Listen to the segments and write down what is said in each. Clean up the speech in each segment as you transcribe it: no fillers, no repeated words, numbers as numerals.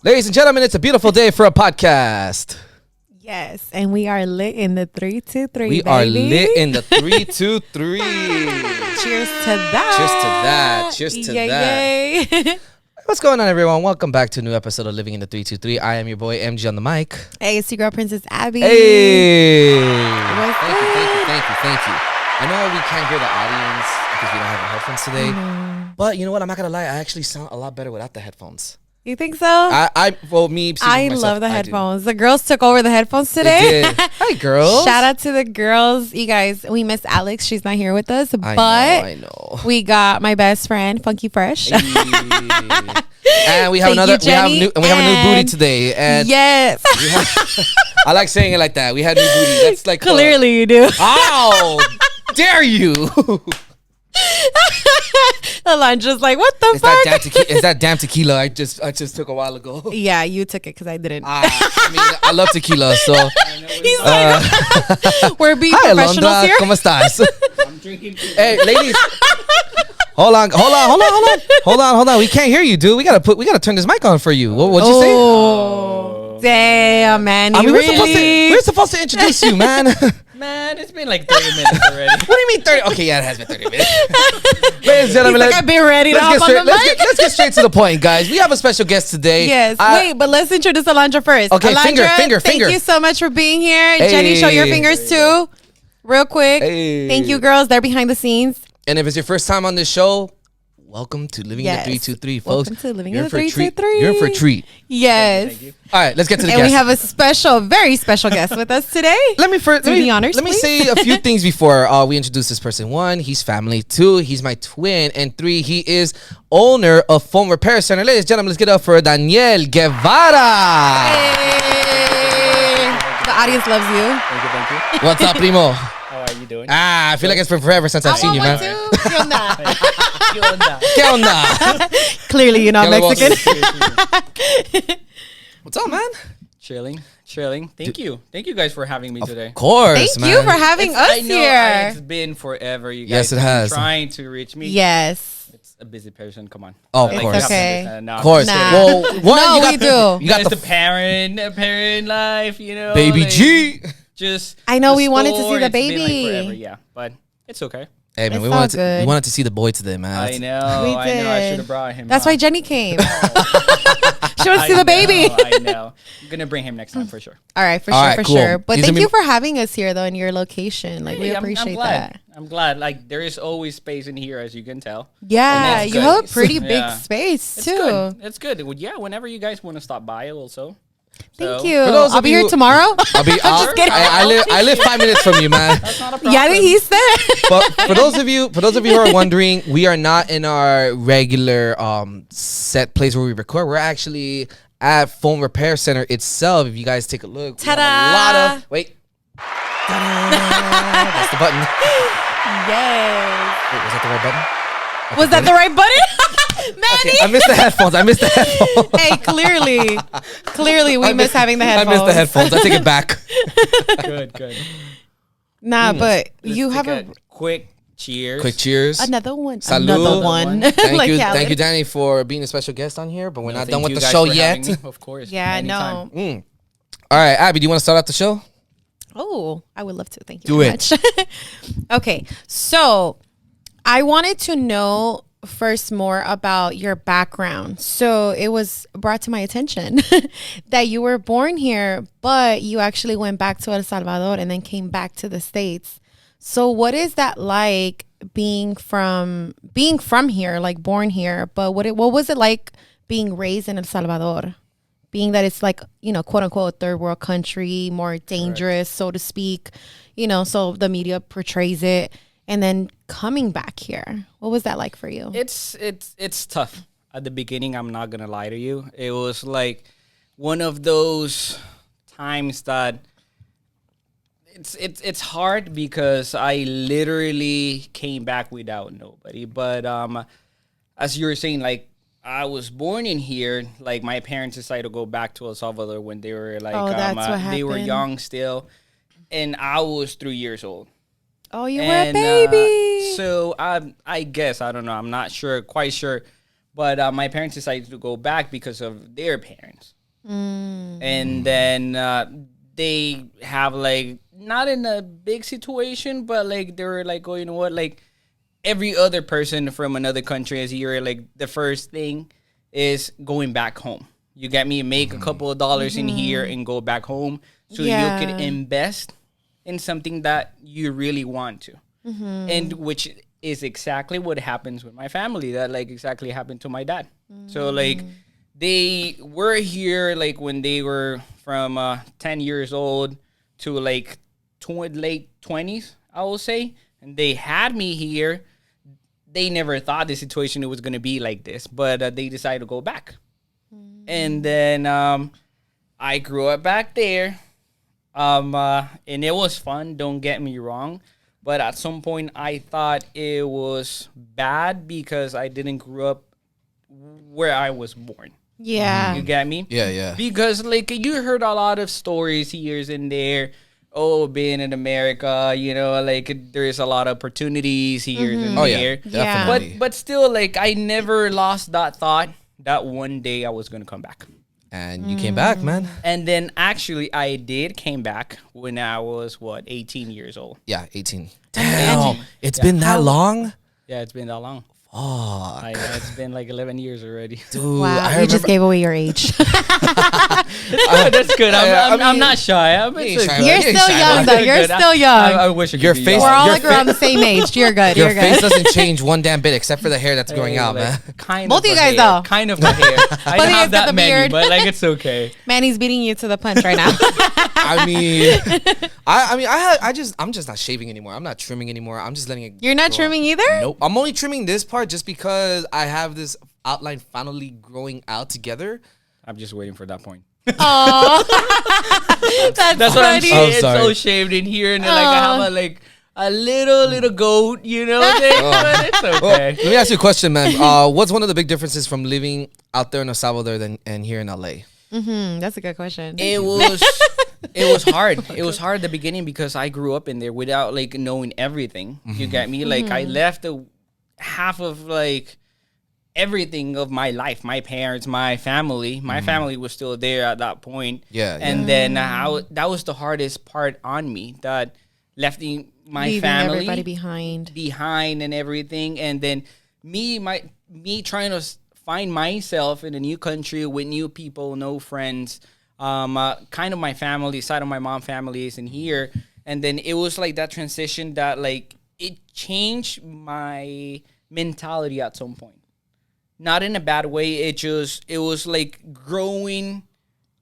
Ladies and gentlemen, it's a beautiful day for a podcast. Yes, and we are lit in the 323. We are lit in the 323. Cheers to that. Cheers to that. Yay. What's going on, everyone? Welcome back to a new episode of Living in the 323. I am your boy MG on the mic. Hey, it's your girl Princess Abby. Hey. Thank you. I know we can't hear the audience because we don't have the headphones today. But you know what? I'm not gonna lie. I actually sound a lot better without the headphones. You think so? I love the headphones. The girls took over the headphones today. Hi, girls. Shout out to the girls. You guys, we miss Alex. She's not here with us. I know. We got my best friend, Funky Fresh. Hey. And we have we have a new booty today. And yes. I like saying it like that. We had new booty. That's like clearly you do. How dare you? Alondra's like, what the fuck? Is that damn tequila I just took a while ago? Yeah, you took it because I didn't. I love tequila, so he's like, we're being professionals Alondra, here. ¿Cómo estás? I'm drinking. Hey, ladies. Hold on. We can't hear you, dude. We gotta turn this mic on for you. What'd you say? Oh, damn, man. We're supposed to introduce you, man. Man, it's been like 30 minutes already. What do you mean 30? Okay, yeah, it has been 30 minutes. Ladies and gentlemen, I've been ready to hop on the mic. Let's get straight to the point, guys. We have a special guest today. Yes. Wait, but let's introduce Alondra first. Okay, Alondra, finger. Thank you so much for being here. Hey. Jenny, show your fingers too. Real quick. Hey. Thank you, girls. They're behind the scenes. And if it's your first time on this show, welcome to Living in the 323, folks. Welcome to Living in the 323. You're in for a treat. Yes. Thank you. All right, let's get to the guest. guest. We have a very special guest with us today. Let me say a few things before we introduce this person. One, he's family. Two, he's my twin. And three, he is owner of Phone Repair Center. Ladies and gentlemen, let's get up for Daniel Guevara. Hey. The audience loves you. Thank you. What's up, primo? How are you doing? I feel like it's been forever since I've seen you, man. ¿Qué onda? Clearly, you're not Mexican. What's up, man? Chilling. Thank you guys for having me today. Of course, Thank man. you for having us here. It's been forever. You guys Yes, it has. been trying to reach me. Yes. It's a busy person. Come on. Oh, of It's course. okay. Of course. Nah. Well, one, we do. You got the parent life, you know. baby like, G. Just I know the we wanted to see store, the it's been, like, baby. forever, yeah, but it's okay. Hey, man, It's we all wanted good. to see the boy today, man. I know. We I did. should have brought him. That's why Jenny came. She wants to see the baby. I know. I'm gonna bring him next time for sure. All right, for Cool. sure. But He's thank gonna you for having us here, though, in your location. Like, we Hey, appreciate I'm glad. that. I'm glad. Like, there is always space in here, as you can tell. Yeah, that's you good. have a pretty big Yeah. space, It's too. good. It's good. Well, yeah, whenever you guys want to stop by, also. Thank So- you. For those I'll of be you here who- tomorrow. I'll be. just kidding. I live 5 minutes from you, man. That's not a problem. Yeah, he said. But for those of you who are wondering, we are not in our regular set place where we record. We're actually at Phone Repair Center itself. If you guys take a look, we have Ta-da. a lot of wait. Ta-da. That's the button. Yes. Wait, was that the right button? Was that the right button? Manny. I missed the headphones. Hey, clearly we miss having the headphones. I missed the headphones. I take it back. Good. Nah, but Let's you have take a quick cheers. Quick cheers. another one. Salud. Another one. Thank Like you, Khaled. thank you, Danny, for being a special guest on here. But we're not Thank done with you the guys show for yet. having me, of course. Yeah, Anytime. no. All right, Abby, do you want to start out the show? Oh, I would love to. Thank you Do very it. much. Okay, so I wanted to know first more about your background. So it was brought to my attention that you were born here, but you actually went back to El Salvador and then came back to the States. So what is that like being from here, like born here, but what was it like being raised in El Salvador? Being that it's like, you know, quote unquote, third world country, more dangerous, so to speak, you know, so the media portrays it. And then coming back here, what was that like for you? It's tough at the beginning. I'm not gonna lie to you. It was like one of those times that it's hard because I literally came back without nobody. But as you were saying, like I was born in here. Like my parents decided to go back to El Salvador when they were like they were young still, and I was 3 years old. Oh, you were a baby. So I guess, I don't know, I'm not quite sure. But my parents decided to go back because of their parents. And then they have like, not in a big situation, but like they were like, oh, you know what, like every other person from another country is here. Like the first thing is going back home. You get me? Make a couple of dollars in here and go back home so you can invest in something that you really want to. And which is exactly what happens with my family. That like exactly happened to my dad. So like they were here like when they were from 10 years old to like late 20s, I will say. And they had me here. They never thought the situation was going to be like this, but they decided to go back. And then I grew up back there. And it was fun, don't get me wrong. But at some point, I thought it was bad because I didn't grow up where I was born. Yeah. You get me? Yeah. Because, like, you heard a lot of stories here and there. Oh, being in America, you know, like, there's a lot of opportunities here and there. Definitely. But still, like, I never lost that thought that one day I was going to come back. And you came back, man. And then actually I did came back when I was 18 years old. Yeah, 18. Damn. It's been that long? Yeah, it's been that long. Fuck. It's been like 11 years already. Dude, Wow, you just gave away your age. That's good. I'm not shy. You're still young, though. You're still young. I wish your face. We're all like around the same age. You're good. Your You're face good. doesn't change one damn bit except for the hair that's growing out, man. Kind Both of of you the guys, hair, though. Kind of the hair. I don't have that the many, beard. but like it's okay. Manny's beating you to the punch right now. I mean, I'm just not shaving anymore. I'm not trimming anymore. I'm just letting it. You're not trimming either? Nope. I'm only trimming this part just because I have this outline finally growing out together. I'm just waiting for that point. Oh, that's what I'm funny. saying. It's sorry. so shaved in here, and then like I have a little goat, you know what I'm saying? But it's okay. Well, let me ask you a question, man. What's one of the big differences from living out there in El Salvador and here in LA? That's a good question. It was hard. It was hard at the beginning because I grew up in there without like knowing everything. You get me? Like I left half of like everything of my life, my parents, my family. My family was still there at that point. Yeah. And then that was the hardest part on me, that leaving my Leaving family everybody behind and everything. And then me trying to find myself in a new country with new people, no friends. Kind of my family, side of my mom family isn't here. And then it was like that transition that like it changed my mentality at some point. Not in a bad way. It was like growing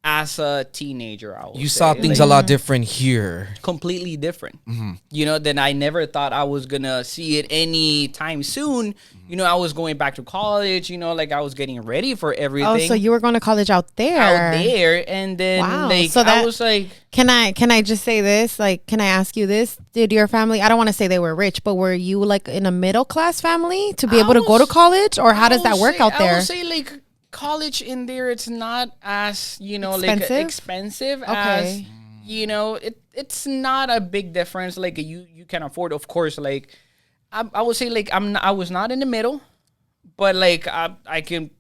as a teenager. You saw things like, a lot different here. completely different. You know, then I never thought I was gonna see it anytime soon. You know, I was going back to college, you know, like I was getting ready for everything. Oh, so you were going to college out there. And then Wow. like So I was like, Can I just say this? Like, can I ask you this? Did your family, I don't want to say they were rich, but were you like in a middle class family to be able to go to college? Or how does that work out there? I would say like college in there, it's not as, you know, Expensive? like expensive as, you know, it's not a big difference. Like you can afford, of course, like I would say like I was not in the middle, but like I can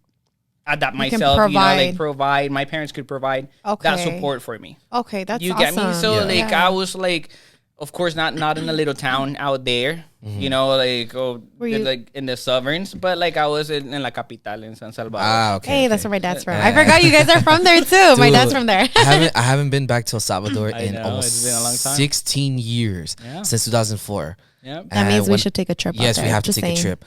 adapt myself, you know, like provide. My parents could provide that support for me. Okay, that's you awesome. get me? So like I was like, of course, not in a little town out there, you know, like like in the sovereigns, but like I was in La Capital in San Salvador. Ah, okay. Hey, that's where my dad's from. I forgot you guys are from there too. My dad's from there. I haven't been back to El Salvador in know, almost it's been a long time. 16 years since 2004. Yep. That means we should take a trip. Yes, out we there. have to Just take saying. a trip.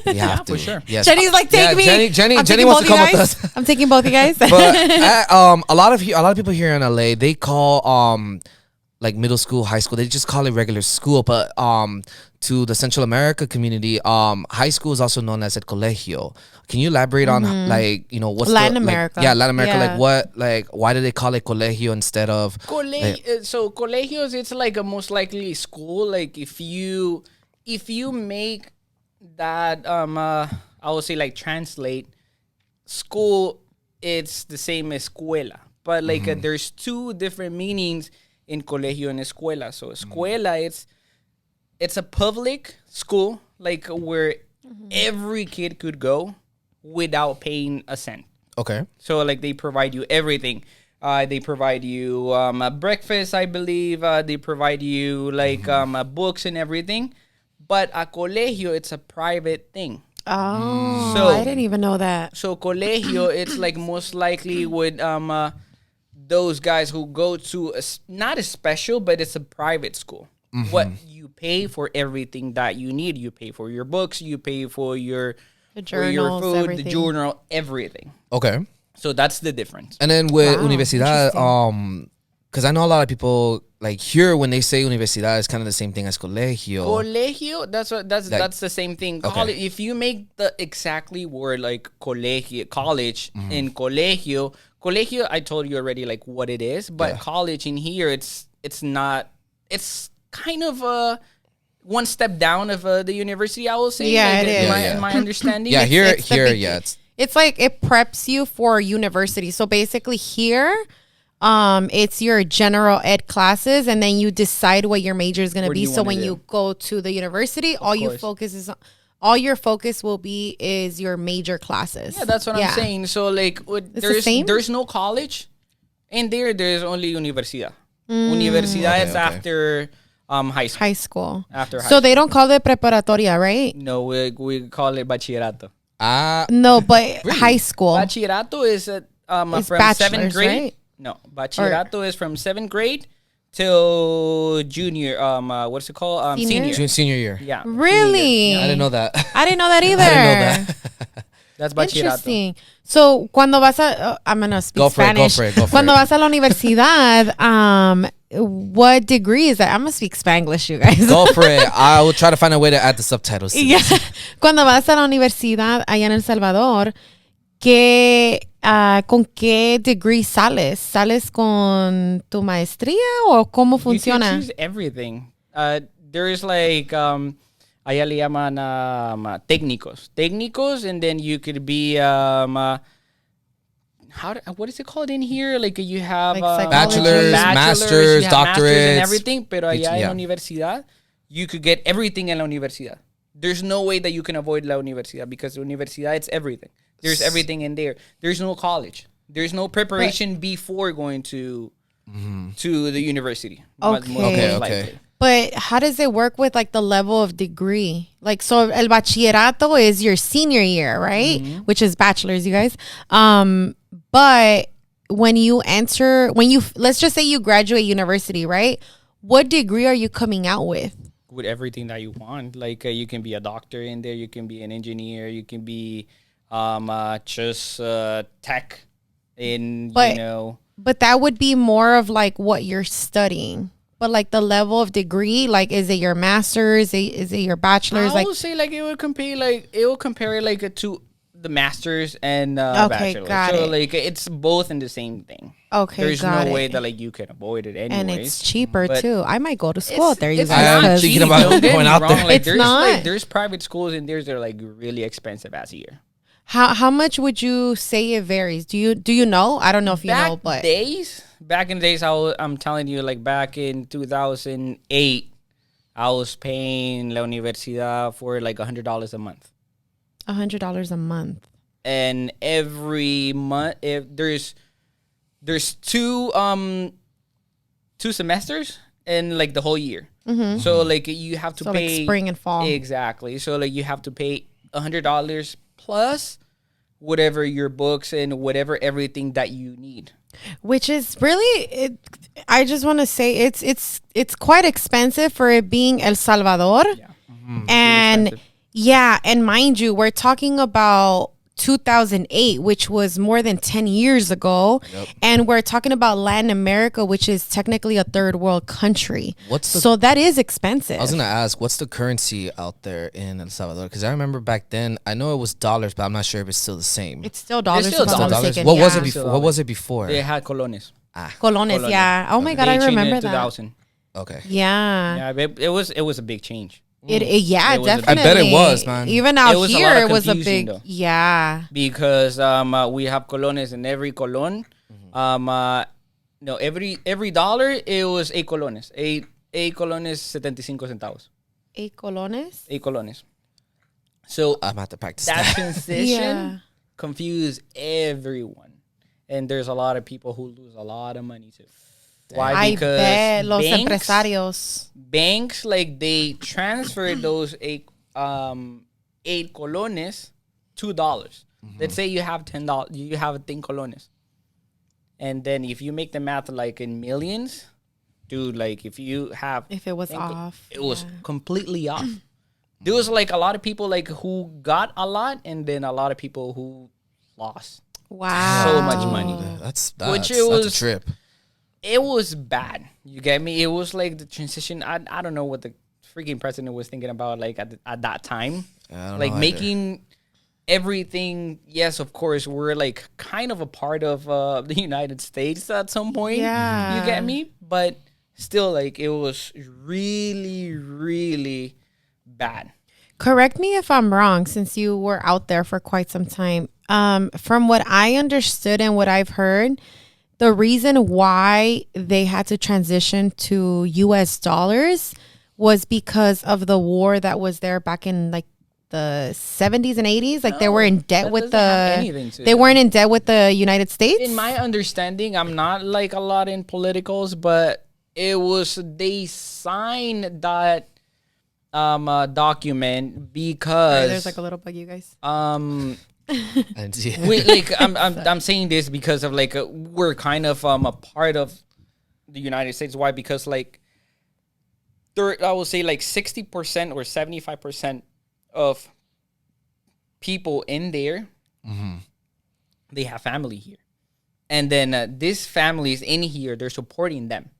We have to. for sure. Yes. Jenny's like, take me. Jenny wants to come with us. I'm taking both you guys. But a lot of people here in LA, they call like middle school, high school, they just call it regular school. But to the Central America community, high school is also known as el colegio. Can you elaborate on like, you know, what's Latin the, America. Like, Latin America. Yeah. Like what, like why do they call it colegio instead of So colegios, it's like a most likely school. Like if you make that I would say like translate school, it's the same as escuela, but like there's two different meanings in colegio and escuela. So escuela, it's a public school like where every kid could go, without paying a cent. Okay. So like they provide you everything. They provide you a breakfast, I believe. They provide you like books and everything. But a colegio, it's a private thing. Oh, So- I didn't even know that. So colegio, it's like most likely with those guys who go to not a special, but it's a private school. What you pay for everything that you need. You pay for your books. You pay for your The for your journals, food, everything. the journal, everything. Okay. So that's the difference. And then with Wow, universidad, interesting. because I know a lot of people like here when they say universidad, it's kind of the same thing as colegio. Colegio, that's Like- that's the same thing. Okay. College, if you make the exactly word like colegio, college in colegio, I told you already like what it is, but Yeah. college in here, it's not. It's kind of one step down of the university. I will say. Yeah, like, it in is. my, Yeah, in yeah. my understanding. Yeah, here, it's the big- yeah, it's It's like it preps you for university. So basically here, it's your general ed classes, and then you decide what your major is going to What do be. you So wanna when do? you go to the university, course. all your focus will be is your major classes. Yeah, that's what I'm saying. So like, the there's same? no college, and there's only universidad. Universidad is Okay. after high school. High school. After high So they don't call it preparatoria, right? No, we call it bachillerato. No, but high school. Bachillerato is from It's 7th bachelor's, grade. right? No, bachillerato is from 7th grade till junior. What's it called? Senior? senior year. Yeah. Really? senior. I didn't know that. I didn't know that either. I didn't know that. That's bachillerato. Interesting. So, cuando vas a, I'm gonna speak Go for it, Spanish. go for it, go for Cuando it. vas a la universidad, what degree is that? I'm gonna speak Spanglish, you guys. Go for it. I will try to find a way to add the subtitles. To Yeah. this. Cuando vas a la universidad allá en El Salvador, ¿con qué degree sales? ¿Sales con tu maestría o cómo You can funciona? choose everything. There is like allá le llaman técnicos, and then you could be what is it called in here? Like you have Like Bachelor's, masters, you have masters doctorates. and everything. Pero allá en Yeah. la universidad, you could get everything in la universidad. There's no way that you can avoid la universidad because la universidad, it's everything. There's everything in there. There's no college. There's no preparation before going to the university. Okay. Okay. likely. But how does it work with like the level of degree? Like, so el bachillerato is your senior year, right? Which is bachelor's, you guys. But when you let's just say you graduate university, right? What degree are you coming out with? With everything that you want. Like you can be a doctor in there, you can be an engineer, you can be just tech in, But- But that would be more of like what you're studying. But like the level of degree, like is it your master's? Is it your bachelor's? I Like, would say like it will compare like to the masters and Okay, bachelor. got So it. like it's both in the same thing. okay, There's got no way it. that like you can avoid it anyways. And it's cheaper But too. I might go to school It's- there, you it's guys. I am not 'cause- thinking cheap, about don't get going me out wrong. there. Like, It's there's not. like there's private schools in there that are like really expensive as a year. How much would you say it varies? Do you know? I don't know if you know, but Back in the days, I'm telling you, like back in 2008, I was paying la universidad for like $100 a month. $100 a month. And every month, if there's two semesters in like the whole year. So like you have to So, like, pay spring and fall. Exactly. So like you have to pay $100 plus whatever your books and whatever everything that you need. Which is really, I just want to say it's quite expensive for it being El Salvador. Yeah. And expensive. yeah, and mind you, we're talking about 2008, which was more than 10 years ago. And we're talking about Latin America, which is technically a third world country. So that is expensive. I was gonna ask, what's the currency out there in El Salvador? Because I remember back then, I know it was dollars, but I'm not sure if it's still the same. It's still dollars. It's still if I'm not dollars. mistaken. What was Yeah. it before? What was it before? They had colones. Colones, yeah. Oh my God, They I changed it in remember that. 2000. Okay. Yeah. Yeah, it was a big change. Yeah, It was a- definitely. I bet it was, man. Even out It was a here, lot of it was a confusion, big, though. yeah. Because we have colones in every colon. No, every dollar it was 8 colones. 8 colones 75 centavos. 8 colones? 8 colones. So I'm gonna have to practice that that. transition Yeah. confuse everyone. And there's a lot of people who lose a lot of money too. Why? I Because bet los banks, empresarios. banks, like, they transfer those 8 colones, $2. Let's say you have $10, you have 10 colones. And then if you make the math like in millions, dude, like if you have, If it was off. it was completely off. There was like a lot of people like who got a lot, and then a lot of people who lost Wow. so much money. That's Which it that's was- a trip. It was bad. You get me? It was like the transition. I don't know what the freaking president was thinking about, like at that time. I don't Like know either. making everything. Yes, of course, we're like kind of a part of the United States at some point. Yeah. You get me? But still, like, it was really, really bad. Correct me if I'm wrong, since you were out there for quite some time. From what I understood and what I've heard, the reason why they had to transition to US dollars was because of the war that was there back in like the 70s and 80s. Like they were in debt that with doesn't have anything to they do. weren't in debt with the United States. In my understanding, I'm not like a lot in politicals, but it was they signed that document because There's like a little bug, you guys. And yeah. we like I'm saying this because of like we're kind of a part of the United States. Why? Because like I will say like 60% or 75% of people in there, they have family here, and then these families in here, they're supporting them.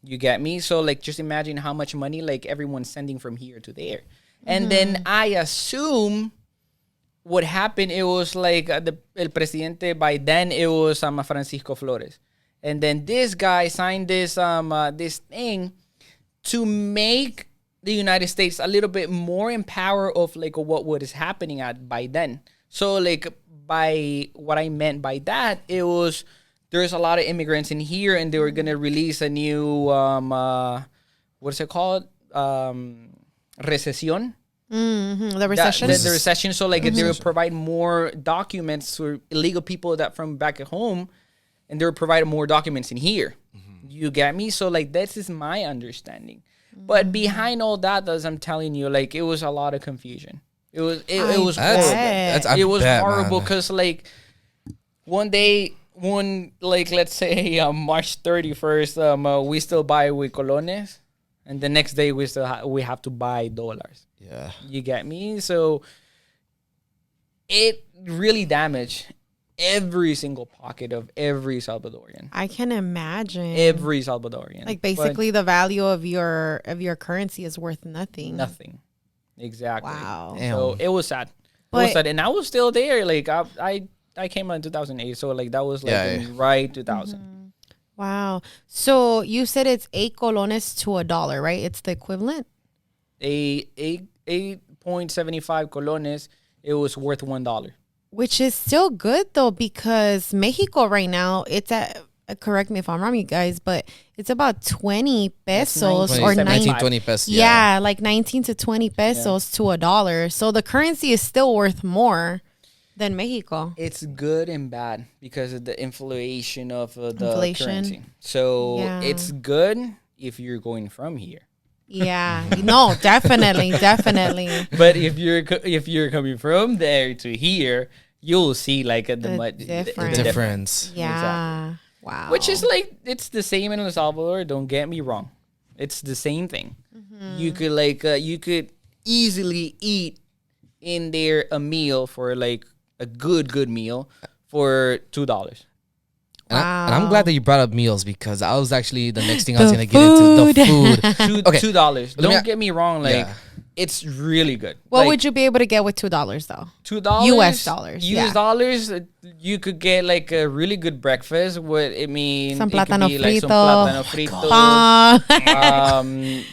You get me? So like just imagine how much money like everyone's sending from here to there, and then I assume what happened, it was like el presidente by then, it was Francisco Flores. And then this guy signed this this thing to make the United States a little bit more in power of like what was happening at by then. So like by what I meant by that, it was there's a lot of immigrants in here, and they were gonna release a new what's it called? Recession. The recession. The recession. So like they would provide more documents for illegal people that from back at home, and they would provide more documents in here. You get me? So like this is my understanding. But behind all that, as I'm telling you, like it was a lot of confusion. It was horrible. It was horrible because like one day, like let's say March 31st, we still buy with colones, and the next day we have to buy dollars. Yeah. You get me? So it really damaged every single pocket of every Salvadorian. I can imagine. Every Salvadorian. Like basically the value of your currency is worth nothing. Nothing. Exactly. Wow. So it was sad. And I was still there. Like I came out in 2008. So like that was like right 2000. Wow. So you said it's 8 colones to $1, right? It's the equivalent? 8.75 colones, it was worth $1. Which is still good though, because Mexico right now, it's at, correct me if I'm wrong, you guys, but it's about 20 pesos or 19, 20 pesos. Yeah, like 19 to 20 pesos to $1. So the currency is still worth more than Mexico. It's good and bad because of the inflation of the currency. So it's good if you're going from here. Yeah, no, definitely. But if you're coming from there to here, you'll see like the difference. Yeah. Exactly. Wow. Which is like it's the same in El Salvador. Don't get me wrong, it's the same thing. You could you could easily eat in there a meal for like a good meal for $2. And I'm glad that you brought up meals, because I was actually the next thing I was going to get into the food. $2. Don't get me wrong. Like it's really good. What would you be able to get with $2 though? $2 US dollars. US dollars. You could get like a really good breakfast. What it means? Some plátano frito. Some plátano frito.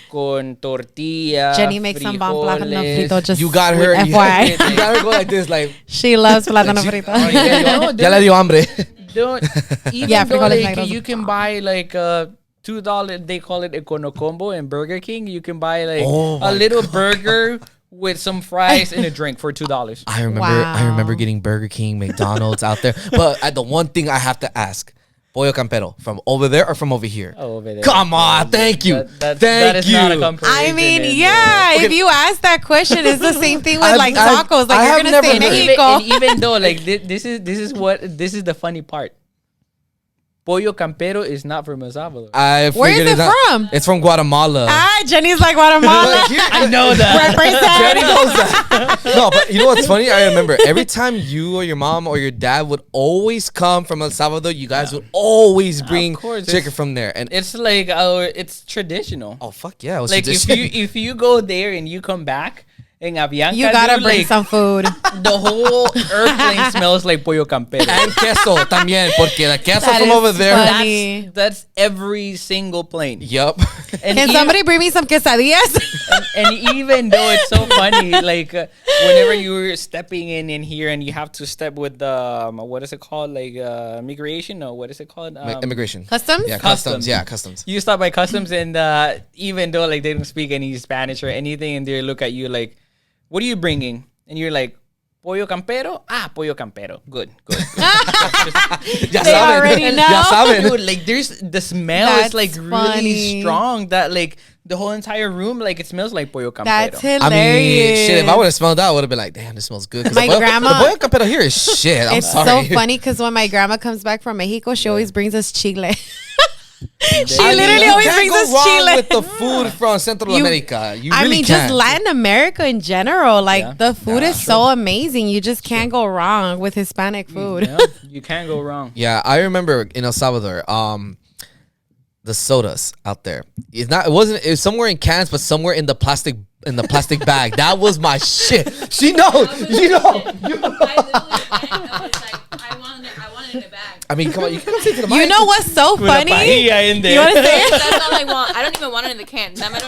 Con tortilla. Jenny makes some bomb plátano frito. Just you got her. You got her go like this, like she loves plátano frito. Ya le dio hambre. Even though like, you can buy like $2, they call it Econo Combo in Burger King. You can buy like a little burger with some fries and a drink for $2. I remember. Wow. I remember getting Burger King, McDonald's out there. But the one thing I have to ask: Pollo Campero from over there or from over here? Oh, over there. Come on, thank you, That thank is you. not a comparison. I mean, and, yeah. Okay. If you ask that question, it's the same thing with I've- like I've- tacos. I Like have you're gonna say never heard- Mexico. and even though like this is the funny part. Pollo Campero is not from El Salvador. I Where is figured it out. from? It's from Guatemala. Jenny's like Guatemala. But here- I know that. Jenny Represent. knows that. No, but you know what's funny? I remember every time you or your mom or your dad would always come from El Salvador, you guys would always bring course, chicken it's- from there. And It's like it's traditional. oh fuck yeah, it was Like tradition. if you go there and you come back in Avianca, You gotta dude, bring like, some food. the whole airplane smells like pollo campero. and queso también, porque the queso That from is over there. funny. That's every single plane. Yup. And Can somebody bring me some quesadillas? and even though it's so funny, like whenever you're stepping in here and you have to step with the what is it called, like migration? No, what is it called? Immigration. Customs? Yeah, customs. Customs. Yeah, customs. You stop by customs and even though like they don't speak any Spanish or anything, and they look at you like, "What are you bringing?" And you're like, "Pollo campero." Ah, pollo campero. Good. Ya They saben. already Ya know. saben. Dude, like there's the smell That's is like funny. really strong that like the whole entire room like it smells like pollo campero. That's I hilarious. mean, shit, if I would have smelled that, I would have been like, damn, this smells good. 'Cause My the pollo- grandma- The pollo campero here is shit. I'm It's sorry. so funny because when my grandma comes back from Mexico, she always brings us chile. She I mean, literally you always can't brings go us wrong chile. with the food from Central America. You I really mean, can't. just Latin America in general. Like Yeah. the food is so amazing. You just can't go wrong with Hispanic food. Yeah, you can't go wrong. Yeah, I remember in El Salvador, the sodas out there. It was somewhere in cans, but somewhere in the plastic bag. That was my shit. She knows. You know. I wanted it in a bag. I mean, come on, you can come say to the mic. You know what's so With a funny? paella in there. You want to say it? That's all I want. I don't even want it in the can. Nada más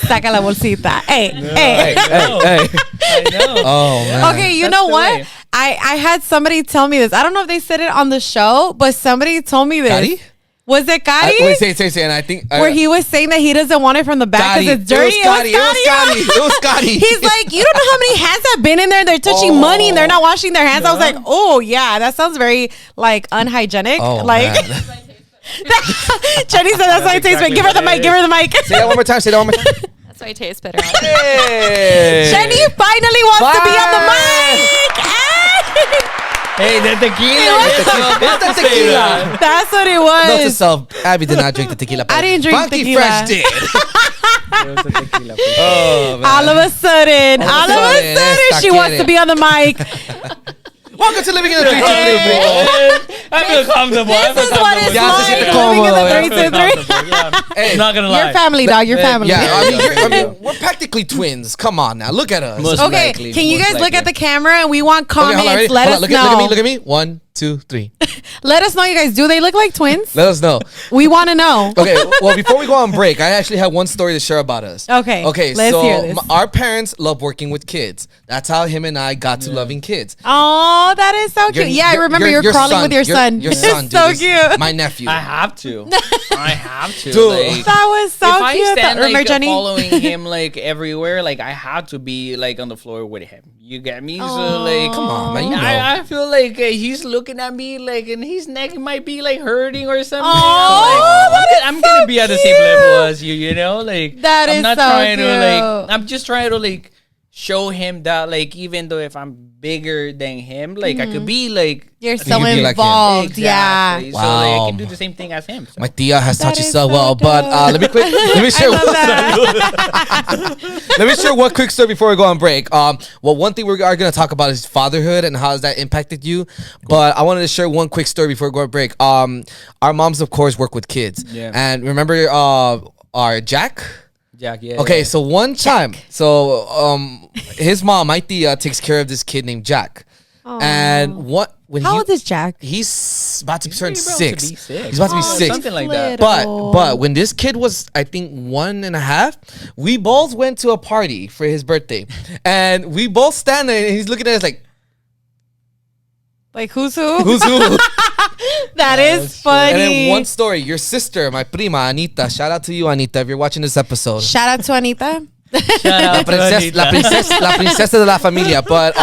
Saca la bolsita. Hey, Hey, hey. hey. I know. Oh man. Okay, you That's know the what? way. I had somebody tell me this. I don't know if they said it on the show, but somebody told me this. Cari? Was it Cari? Wait, say, and I think Where he was saying that he doesn't want it from the back Cari. because it's dirty. It was Cari. He's like, you don't know how many hands have been in there. They're touching money and they're not washing their hands. I was like, oh yeah, that sounds very like unhygienic. Oh, like man. Jenny said that's why it tastes exactly good. Give her the what mic. it Give her the mic. Say that one more time. That's why it tastes better. Hey. Jenny finally wants to be on the mic. Hey, the tequila. It's the tequila. That's what it Note to was. self, Abby did not drink the tequila. I didn't drink Funky tequila. Fresh did. It was a tequila. Oh, man. All of a sudden, esta she wants quiere. to be on the mic. Welcome to Living in the 323. I feel comfortable. This is what it's Ya se siente like living in cómodo, the ya. 323. Hey, I'm not gonna lie. Your family, dog. Your family. yeah, I mean, Yeah. I mean, we're practically twins. Come on now, look at us. Most Okay, likely, can you most guys look likely. at the camera and we want Okay, hold on, comments? ready? Let Hold us on, know. look at me. 1, 2, 3. Let us know, you guys. Do they look like twins? Let us know. We want to know. Okay, well, before we go on break, I actually have one story to share about us. Okay, Okay, let's so hear this. Our parents love working with kids. That's how him and I got to loving kids. Oh, that is so cute. Yeah, I remember you're crawling with your son. Your son, dude, so is cute. My nephew. I have to. I have to. Dude. Like, That was so if I cute. stand Remember, like Jenny? following him like everywhere, like I have to be like on the floor with him. You get me? So like, Come on, man. You know. I feel like he's looking at me like, and his neck might be like hurting or something. Oh, Like, that is I'm so gonna be at the same cute. level as you. You know, like That I'm is not so trying to like. cute. I'm just trying to like show him that like even though if I'm bigger than him, like I could be like. You're you so could be like him. involved. Exactly. Yeah. So like, I Wow. can do the same thing as him. So. My tia has taught That you is so so well. But dope. let me share. I love that. Let me share one quick story before we go on break. Well, one thing we are going to talk about is fatherhood and how has that impacted you. But I wanted to share one quick story before we go on break. Our moms, of course, work with kids. Yeah. And remember our Jack? Jack, yeah. Okay, yeah. so one time, his mom, my tia, takes care of this kid named Jack. And when How old is Jack? he's about to turn He's about to 6. be 6. He's about to be Oh, 6. something like that. But when this kid was, I think, 1.5, we both went to a party for his birthday, and we both stand there, and he's looking at us like, Like, who's who? "Who's who?" That is that's true. funny. And then one story, your sister, my prima Anita. Shout out to you, Anita, if you're watching this episode. Shout out to Anita. La princesa de la familia. But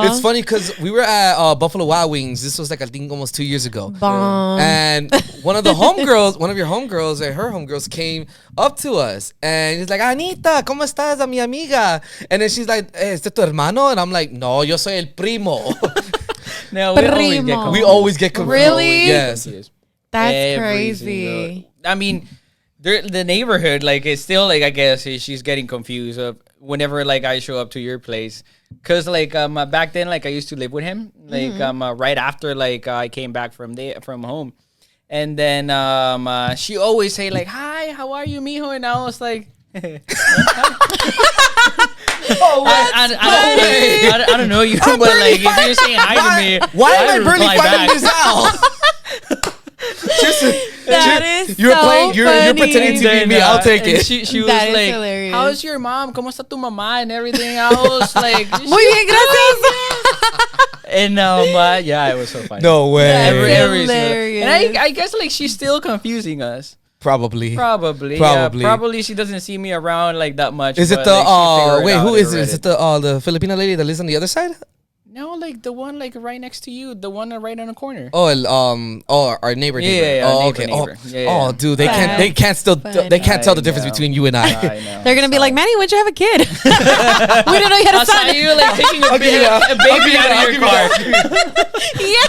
it's funny because we were at Buffalo Wild Wings. This was like, I think, almost 2 years ago. Bomb. And one of your homegirls, or her homegirls came up to us. And he's like, Anita, ¿cómo estás, mi amiga? And then she's like, ¿este tu hermano? And I'm like, no, yo soy el primo. No, Primo. We always get confused. Really? Yes. That's crazy. I mean, the neighborhood, like, it's still, like, I guess she's getting confused of whenever, like, I show up to your place. Because, like, back then, like, I used to live with him. Like, right after, like, I came back from home. And then she always say, like, hi, how are you, mijo? And I was like... I don't know you, but like if you're saying hi to me, why am I barely finding this out? You're pretending to be me. I'll take it. She was That is like, hilarious. how's your mom? ¿Cómo está tu mamá? And everything. I was like, Muy bien, gracias. and yeah, it was so funny. No way. Hilarious. And I guess like she's still confusing us. Probably. Yeah, probably she doesn't see me around like that much. Is it but, the like, wait? Who is it? it? Is it the Filipina lady that lives on the other side? No, like the one like right next to you, the one right on the corner. Our neighbor. Yeah, Oh, neighbor, okay. neighbor. Oh, Yeah. oh, dude, they can't tell the difference between you and I. I know. They're gonna be like, Manny, when'd you have a kid? We didn't know you had I a saw son. you like taking a baby out of your car. Yeah.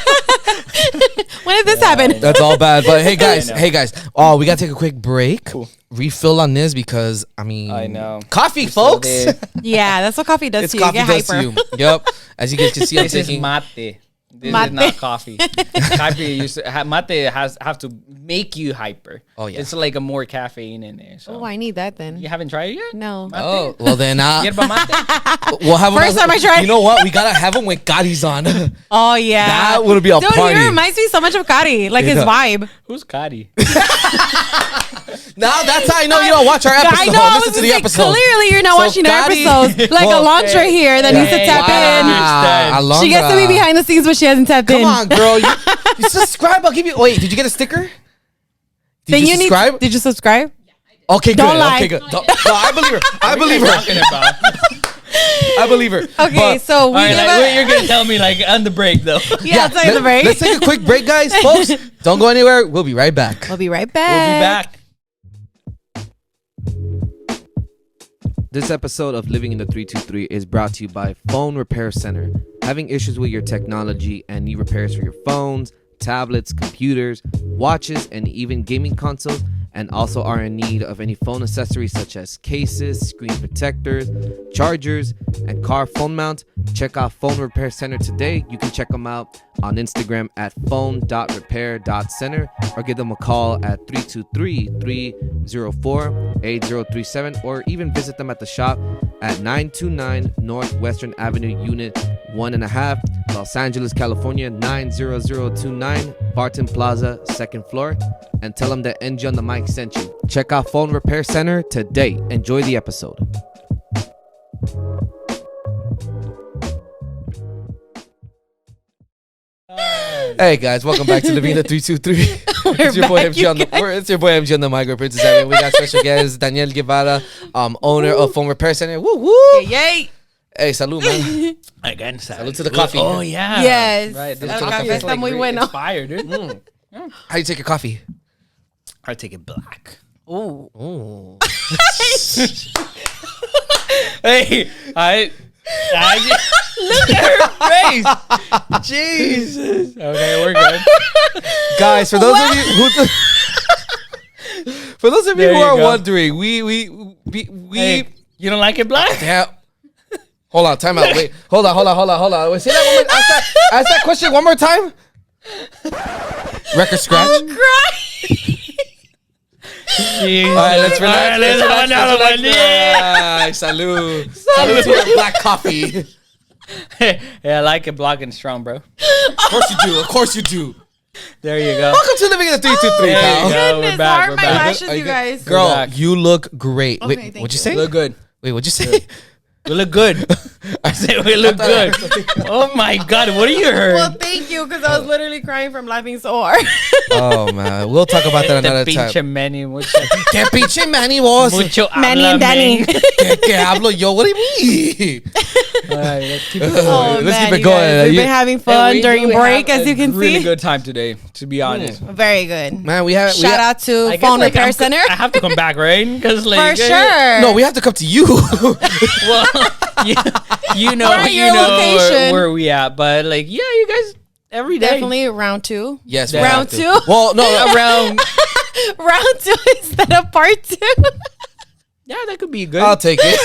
When did this happen? That's all bad. But hey guys, I we gotta take a quick break. Cool. Refill on this because I know. Coffee, folks. Yeah, that's what coffee does It's to you. coffee You get does hyper. to you. Yep. As you guys can see, I'm This is taking. mate. This Mate. is not coffee. Mate have to make you hyper. Oh, yeah. It's like a more caffeine in there. So Oh, I need that then. you haven't tried it yet? No. Oh, well then Yerba mate? we'll have First time I tried. You know what? We gotta have them with Cadi's on. Oh yeah. That would be a Dude, party. he reminds me so much of Kari, like It his does. vibe. Who's Cody? Now that's how I know you don't watch our episode. I know. I was Listen to the gonna say, episode. clearly, you're not So watching our Kari- episodes. Like Well, Alondra here that needs to tap in. Understand. She gets to be behind the scenes, but she hasn't tapped Come in. on, girl. You subscribe. I'll give you. Wait, did you get a sticker? Did you subscribe? Did you subscribe? Okay, good. Don't lie. Okay, good. No, I believe her. I believe her. Talking about? I believe her. Okay, But- so we All right, give like, a, you're gonna tell me like on the break though. yeah, it's like the break. Let's take a quick break, guys. Folks, don't go anywhere. We'll be right back. We'll be right We'll be back. back. This episode of Living in the 323 is brought to you by Phone Repair Center. Having issues with your technology and need repairs for your phones, tablets, computers, watches, and even gaming consoles, and also are in need of any phone accessories such as cases, screen protectors, chargers, and car phone mounts, check out Phone Repair Center today. You can check them out on Instagram at phone.repair.center or give them a call at 323-304-8037 or even visit them at the shop at 929 North Western Avenue, Unit 1.5, Los Angeles, California 90029, Barton Plaza, 2nd floor, and tell them that NG on the mic sent you. Check out Phone Repair Center today. Enjoy the episode. Hey guys, welcome back to Living in the 323. It's your boy back, MG on the it's your boy MG on the mic, Princess Ave. We got special guest Daniel Guevara, owner of Phone Repair Center. Woo woo! Yay! Hey, salud, man. Again, Salud to the coffee. Oh yeah. Yes. Right. El This café coffee is está muy great. bueno. It's fire, dude. How do you take your coffee? I take it black. Ooh. Ooh. Hey, I look at her face. Jesus. Okay, we're good. Guys, for those of you who for those of you There who you are go. wondering, we Hey, you don't like it black? yeah. Hold on, time out. Wait, hold on. Wait, say that one more. Ask that question one more time. Record scratch. I'm crying. Jeez. All right, let's relax. All right, let's have another one. Yeah. Ay, salud. Salud to your black coffee. Yeah, I like it black and strong, bro. Of course you do. There you go. Welcome to Living in the 323, There pal. you go. Goodness, We're back. how are We're my back. lashes, Are you you guys? Girl, back. you look great. Okay, Wait, thank what'd you you. say? Look good. Wait, what'd you say? We look good. I said we look good. Oh my God, what are you Well, hurt? thank you. you, because I was literally crying from laughing so hard. Oh man, we'll talk about that another time. Pinche Manny. Mucho, Que pinche Manny was. mucho Manny and habla, Danny. man. Que hablo yo? What do you mean? All right, let's keep it Oh, going. Let's man, keep it you going. guys, we've You- been having And fun we during do break, have as you a can really see. good time today, to be honest. Very good. Man, we have Shout out to I guess, Phone like, Repair I'm- Center. I have to come back, right? Because like For sure. No, we have to come to you. Well, you know, Where are your location? where we at, but like, yeah, you guys every day. Definitely round 2. Yes, we Round have to. 2. Well, no, around. Round 2 instead of part 2. Yeah, that could be good. I'll take it.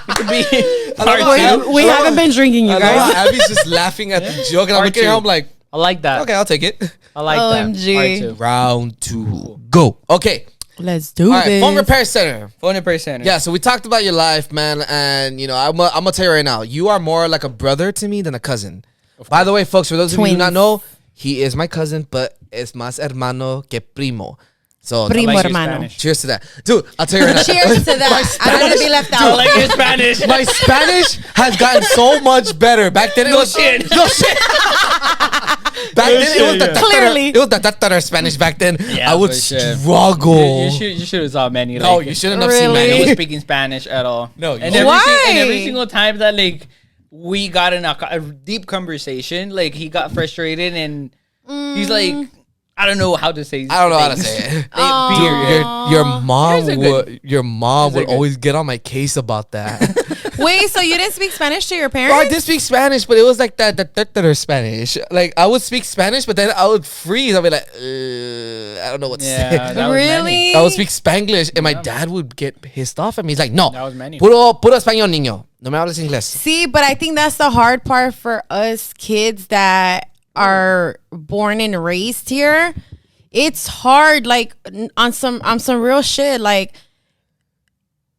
It could be part how- two. We haven't been drinking, you I love guys. how Abby's just laughing at the joke, and I'm Part looking at her. two. I'm like, I like that. okay, I'll take it. I like OMG. that. Part two. Round 2, go. Okay. Let's do All right, this. phone repair center. Phone repair center. Yeah, so we talked about your life, man, and you know, I'm gonna tell you right now, you are more like a brother to me than a cousin. By the way, folks, for those of you who do not Twins. know, he is my cousin, but es más hermano que primo. So Primo like your hermano. Spanish. cheers to that, dude. I'll tell you right now. Cheers to that. I don't want to be left I out. like your Spanish. My Spanish has gotten so much better. Back then it No was shit. No shit. Back then it was shit, the yeah. Clearly. it was the tatar Spanish back then. Yeah, I would for sure. struggle. You should have saw Manny. No, like, you shouldn't have seen Really? Manny was Manny. speaking Spanish at all. No, you and shouldn't. and every Why? single time that like we got in a deep conversation, like he got frustrated and he's like, I don't know how to say. I don't know how to things. say it. Like, period. Your mom Yours are good. would Yours are good. always get on my case about that. Wait, so you didn't speak Spanish to your Bro, I parents? did speak Spanish, but it was like that the Spanish. Like I would speak Spanish, but then I would freeze. I'd be like, I don't know what to Yeah, say. that was Really? I would speak Spanglish, and my dad would get pissed off at me. He's like, no, That was Manny. puro español, niño. No me hables inglés. See, but I think that's the hard part for us kids that are born and raised here. It's hard, like on some real shit. Like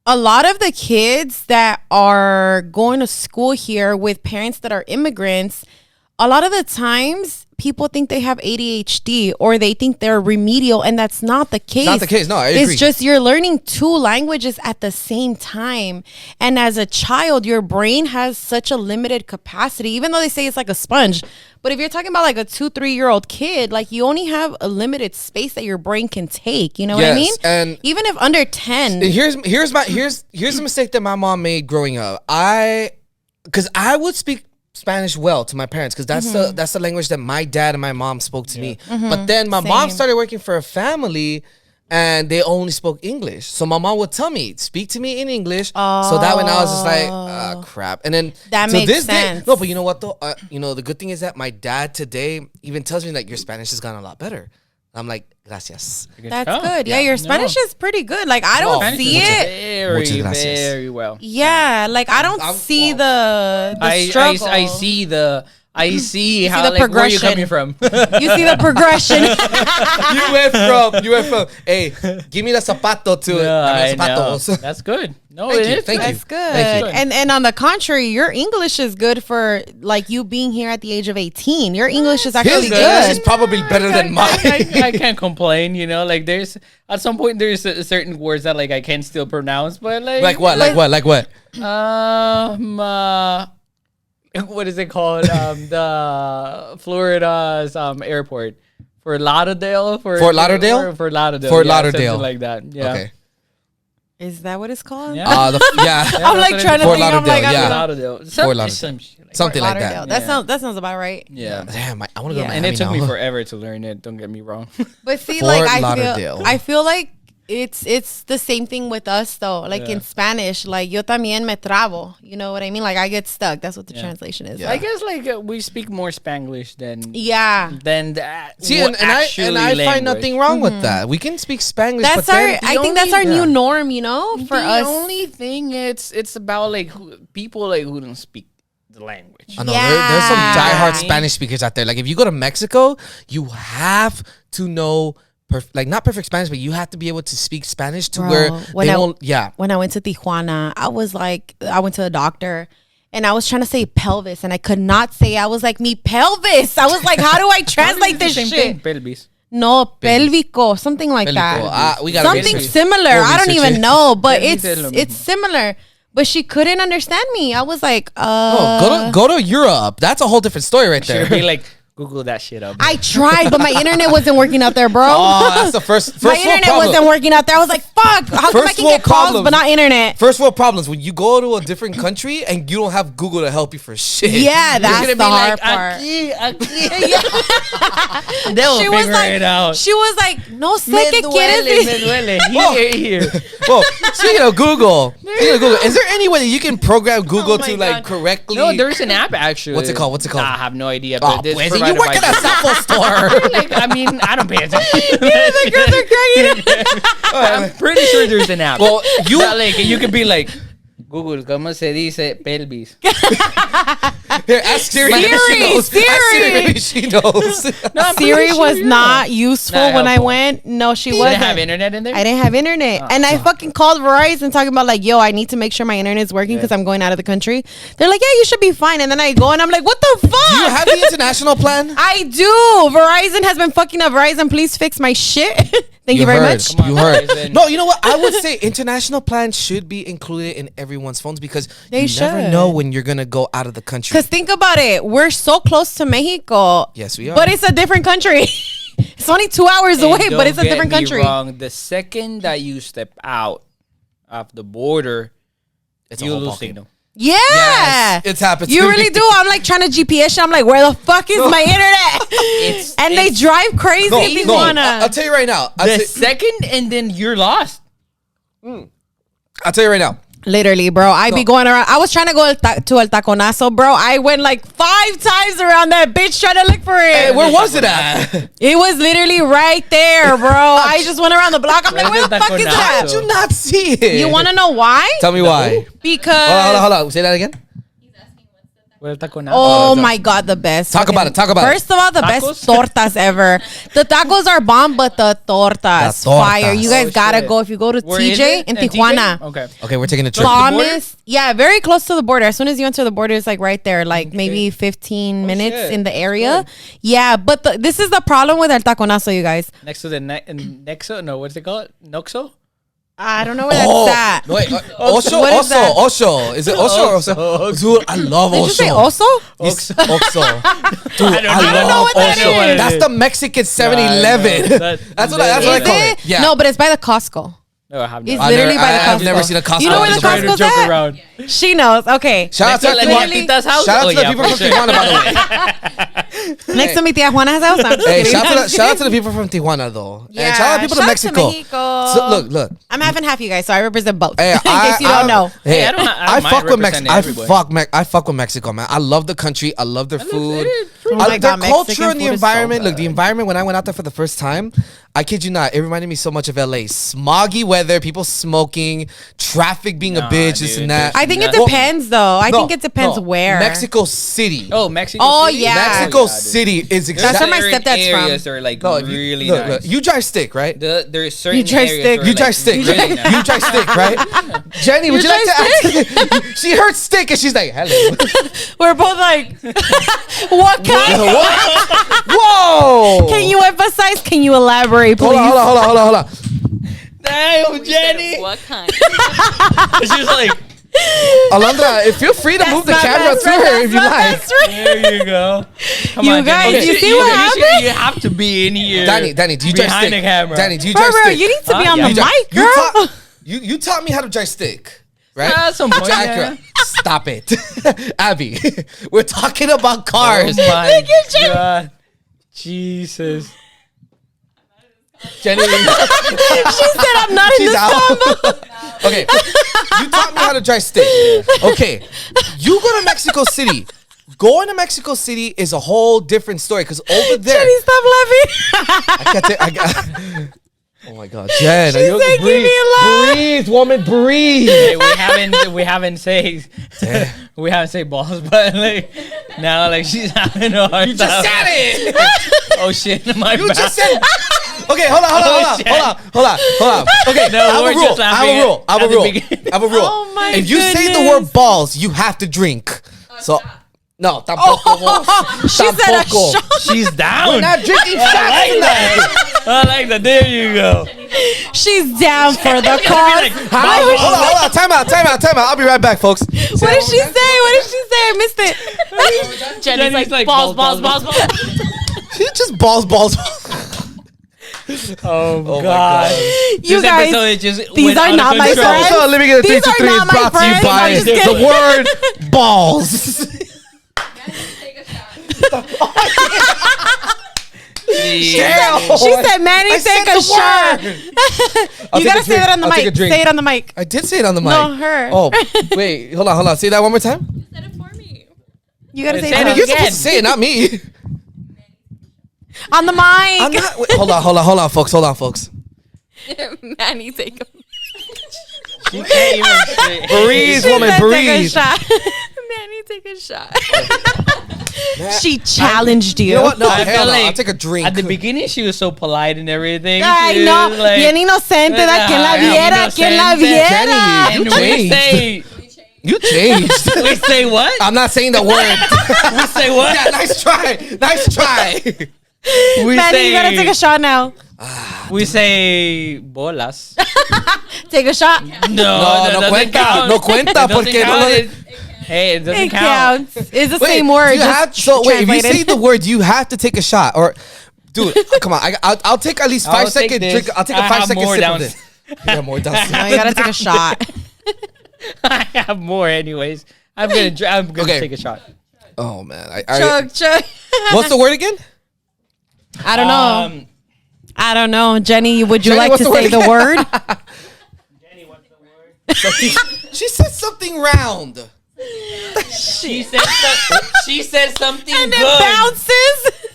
a lot of the kids that are going to school here with parents that are immigrants, a lot of the times people think they have ADHD or they think they're remedial, and that's not the case. not the case. No, I agree. It's just you're learning 2 languages at the same time. And as a child, your brain has such a limited capacity, even though they say it's like a sponge. But if you're talking about like a 2-3-year-old kid, like you only have a limited space that your brain can take. You know what I Yes, mean? and- even if under 10. Here's the mistake that my mom made growing up. Because I would speak Spanish well to my parents because that's the language that my dad and my mom spoke to me. But then my mom Same. started working for a family and they only spoke English. So my mom would tell me, speak to me in English. So that when I was just like, crap. And then That to makes this day, sense. no, but you know what though? The good thing is that my dad today even tells me like your Spanish has gotten a lot better. I'm like, gracias. That's Oh, good. Yeah, your Spanish is pretty good. Like I Oh, don't see muchas- it. Muchas Very, gracias. very well. Yeah, like I don't I'm- see well, the struggle. I see the. I see how the like where you're progression. coming from. You see the progression. you went from, hey, give me the zapato to I dame know. zapatos. That's good. No, Thank it you, is thank good. you. That's good. Thank you. And on the contrary, your English is good for like you being here at the age of 18. Your English is His actually English good. is probably better than mine. I can't complain. You know, like there's at some point there's certain words that like I can still pronounce, but like Like what? Like what? Like what? what is it called? The Florida's airport. Fort Lauderdale. Fort Lauderdale? Fort Lauderdale. Fort yeah, Lauderdale. something like that. Yeah. Okay. Is that what it's called? Yeah. Yeah. Yeah, I'm that's like what it trying is. to Fort think. I'm like, Lauderdale, I yeah. don't know. Lauderdale. Fort Lauderdale. Some shit like Something like Lauderdale. that. That sounds about right. Yeah. Damn, I want to go to Yeah. And Miami it took now. me forever to learn it. Don't get me wrong. But see, Fort like Lauderdale. I feel like it's the same thing with us though. Like in Spanish, like yo también me trabo. You know what I mean? Like I get stuck. That's what the translation is. Yeah. I Like, guess like we speak more Spanglish than yeah. that. See, and I find nothing wrong with that. We can speak Spanglish, That's but our. then I think that's our yeah. new norm. You know, for the us. only thing it's about like people like who don't speak the language. I know there's some Yeah. diehard Spanish speakers out there. Like if you go to Mexico, you have to know not perfect Spanish, but you have to be able to speak Spanish to Bro, where when they I- won't. Yeah, When I went to Tijuana, I was like, I went to the doctor and I was trying to say pelvis and I could not say it. I was like, me pelvis. I was like, how do I translate this Same shit? thing, pelvis. No, pelvico, something like that. We gotta Something research. similar. We'll I don't research even it. know, but Pelvis es lo it's mismo. similar. But she couldn't understand me. I was like, No, go to Europe. That's a whole different story right Should there. be like Google that shit up. I tried, but my internet wasn't working out there, bro. Oh, that's the first my world internet problem. wasn't working out there. I was like, fuck. How come I First can world get calls problem. but not internet? First world problems when you go to a different country and you don't have Google to help you for shit. Yeah, that's You're the gonna be hard like, part. aquí. They'll She was figure like, it out. she was like, no sé Me qué duele, quieres me decir. duele. Here. Well, speaking of Google, is there any way that you can program Google my to like God. correctly? No, there's an app actually. What's it called? What's it called? Nah, I have no idea. Oh, But it's pues, you provided work by at a Google. cell phone store. Like, I mean, I don't pay attention. The girls are crying. I'm pretty sure there's an app. Well, you- That, like, you could be like, Google, ¿cómo se dice pelvis? Here, ask Siri. Siri, maybe she knows. Ask Siri. maybe she knows. No, I'm Siri pretty was sure, not useful Not when I helpful. went. No, she You wasn't. didn't have internet in there? I didn't have internet. And I fucking called Verizon talking about like, yo, I need to make sure my internet is working because I'm going out of the country. They're like, yeah, you should be fine. And then I go and I'm like, what the fuck? Do you have the international plan? I do. Verizon has been fucking up. Verizon, please fix my shit. Thank you very heard. much. Come on, You heard. Verizon. No, you know what? I would say international plans should be included in everyone's phones because They you never should. know when you're gonna go out of the country. Because think about it. We're so close to Mexico. Yes, we are. But it's a different country. It's only 2 hours And away, but don't it's a get different me country. Wrong. The second that you step out of the border, It's a you whole lose ballgame. signal. Yeah. Yes, it's happened You to really me. do. I'm like trying to GPS shit. I'm like, where the fuck is my internet? And they drive crazy No, in no, Tijuana. I'll tell you right now. The second, and then you're lost. I'll tell you right now. Literally, bro. I be going around. I was trying to go to El Taconazo, bro. I went like 5 times around that bitch trying to look for it. Hey, where was it at? It was literally right there, bro. I just went around the block. I'm like, where the fuck is Taconazo? that? Did you not see it? You want to know why? Tell me why. Because Hold on. Say that again. oh my god, the best. Talk about it, talk about it. First of all, the Tacos? best tortas ever. The tacos are bomb, but the tortas, The tortas. fire. You guys Oh, gotta shit. go if you go to Where is TJ it? in TJ? Tijuana. Okay. Okay, we're taking a trip. Close to the border? Thomas, yeah, very close to the border. As soon as you enter the border, it's like right there, like maybe 15 minutes shit. in the area. Yeah, but this is the problem with El Taconazo, you guys. Next to the Nexo? No, what's it called? Noxo? I don't know where that's at. No, wait, Osho, What is that? Osho. Is it Osho or Osho? Dude, I love Did Osho. you say Oso? Yes, Oxo. Dude, I don't know love what that Osho. is. That's the Mexican 7-Eleven. That's what I Is call it? it. Yeah. No, but it's by the Costco. No, I have no It's idea. literally by the Costco. I've never seen a Costco. You know where the in Tijuana. Costco's joke at? around. She knows. Okay. Shout out to Next to the La people. Juanita's house? Shout out Oh, to the yeah, people for from sure. Tijuana, by the way. Next to mi tía Juana's house. I'm just Hey, kidding. shout out to the people from Tijuana, though. Yeah, And shout out to people shout to out Mexico. Mexico. So, look. I'm half and half, you guys, so I represent both. Hey, in case you don't know. Hey, I don't I mind fuck with Mexico. representing everybody. I fuck with Mexico, man. I love the country. I love their food. Oh my Their God, culture Mexican and the food is so environment. Look, good. the environment when I went out there for the first time, I kid you not, it reminded me so much of LA. Smoggy weather, people smoking, traffic being a Nah, bitch, this dude, and that. I think it Well, depends, though. I think it depends where. Mexico City. Oh, Mexico Oh, City? yeah. Mexico Yeah, dude. City is That's exactly. where my Certain stepdad's from. areas are like No, if you- really look, nice. you drive stick, right? There's certain You drive areas stick. where You like drive stick. really nice. You drive stick, right? Jenny, would you like to ask? She heard stick and she's like, hello. We're both like, what kind? What? Whoa! Can you emphasize? Can you elaborate, please? Hold on. Damn, Jenny. What kind? She's like, Alondra, feel free to move the Not camera best to friend, her if you that's not like. best friend. there you go. Come You on, guys, Jenny. you see what happened? You have to be in here. Danny, do you drive Behind stick? the camera. Danny, do you drive Bro, stick? you need to be on Yeah, the you mic, You girl. taught- You taught me how to drive stick, right? Ah, some point, Jack, stop it. Abby, we're talking about cars. Oh my Look at Jenny. God. Jesus. Jenny, She said, I'm not in she's this out. combo. Okay, you taught me how to drive stick. Okay, you go to Mexico City. Going to Mexico City is a whole different story because over there, Jenny, stop laughing. I got oh my God, Jen, She said, "Give me a laugh." breathe, woman, breathe. Hey, we haven't said balls, but like now like she's having a hard You just time. said it. Oh shit, my You bad. just said. Okay, hold on. Okay, No, I have we're a rule. just laughing I have at a the rule. beginning. I have a rule. Oh my If you say the goodness. word balls, you have to drink. So, no, tampoco. She said a Tampoco. shot. She's down. We're not drinking shots like tonight. I like that. There you go. She's down for the cause. Hold on. Time out. I'll be right back, folks. What did she say? I missed it. Jenny's like balls. Just balls. Oh, my God. God. You This guys, episode is just these went are out of not my control. friends. So Living in the These 323 are is not my brought to you friends. by I'm just the word balls. Take a shot. Damn. She said, Manny, I take said a the shot. word. I'll You take gotta a say that drink. on the I'll take a mic. drink. Say it on the mic. I did say it on the mic. No, her. Oh, wait. Hold on. Say that one more time. You said it for me. You gotta say Say it it You're again. supposed to say it, not me. on the mic. I'm not. Wait, hold on, folks. Manny, take a She can't even say. Breathe, She woman, said, breathe. Take a shot. Manny, take a shot. She challenged you. You know what? No, I hell feel no. like I'll take a drink. At the beginning, she was so polite and everything. Ay, She no. was like, Bien inocente da quien la Bien viera, quien la inocente. viera. Jenny, and we say, You changed. we say what? I'm not saying the word. We say what? Yeah, nice try. We Manny, you gotta take a shot now. We say bolas. Take a shot. No, no cuenta. count. No cuenta It doesn't porque no count. lo- It- Hey, it doesn't It count. counts. It's the Wait, same word. you just have, so wait, if you translated. say the word, you have to take a shot. Or, dude, come on. I'll take at least I'll 5 take second this. drink. I'll take a I 5 have second more sip down- of this. You got more downstairs. No, you gotta take a shot. I have more, anyways. I'm gonna Okay. take a shot. Oh man. Chug. What's the word again? I don't know. I don't know. Jenny, would you Jenny, like what's to the say word the word? Jenny, what's the word? She said something round. She said something And good. it bounces.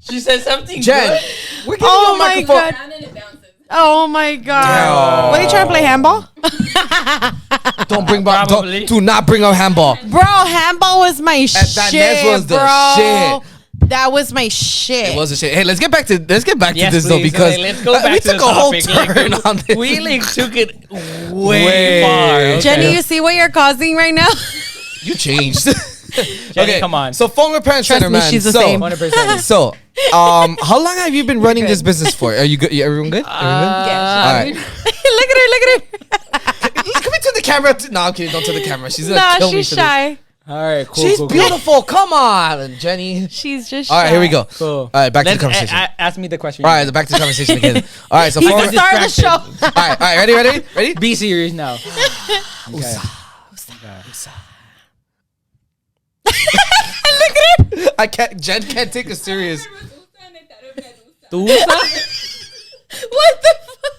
She said something Jen, good. we're giving Oh you a my microphone. God. And then it bounces. Oh my God. Damn. What are you trying to play, handball? Don't bring back. Probably. Do not bring up handball. Bro, handball was my that shit, Nez was the bro. shit. That was my shit. It was a shit. Hey, let's get back to this Yes, though, please. because Okay, let's go back we to took the a whole topic. turn Like, on this. we like took it Way. way far. Okay. Jenny, you see what you're causing right now? You changed. Jenny, come on. So phone repair Trust center, me, man. she's the so, same. 100%. So, how long have you been running this business for? Are you good? Everyone good? Everyone good? All right. Look at her. Can we turn the camera? No, I'm kidding. Don't turn the camera. She's gonna Nah, kill me she's for this. shy. All right, cool. She's cool, beautiful. Come on, Jenny. She's just All shy. right, here we go. Cool. All right, back to the Let's conversation. ask me the question. All right, back to the conversation again. All right, so He's phone the star of the show. all right, ready? Be serious now. Okay. I can't. Jen can't take us serious. Tusa? What the fuck?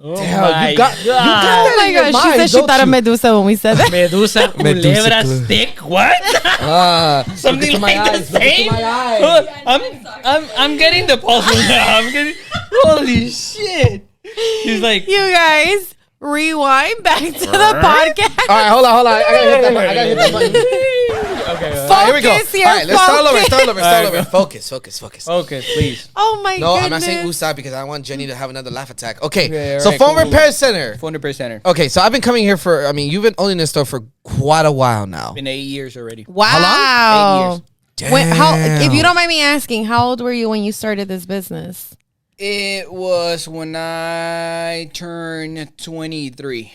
Oh Damn, my you got Oh that my in your God. She mind, said she don't thought of you? Medusa when we said that. Medusa culebra Medusa. stick. What? Something look at like my the eyes, look at same. my eyes. I'm getting the pulse now. I'm getting. Holy shit! He's like. You guys, rewind back to the podcast. All right, hold on. I gotta hit that button. Okay. All right, here we go. Focus here, All right, let's start over. Alright, Focus. Okay, please. Oh my No, goodness. I'm not saying USA because I want Jenny to have another laugh attack. Okay, Okay, so alright, phone cool. repair center. 400%. Okay, so I've been coming here for. I mean, you've been owning this store for quite a while now. Been 8 years already. Wow. 8 years. When, if you don't mind me asking, how old were you when you started this business? It was when I turned 23.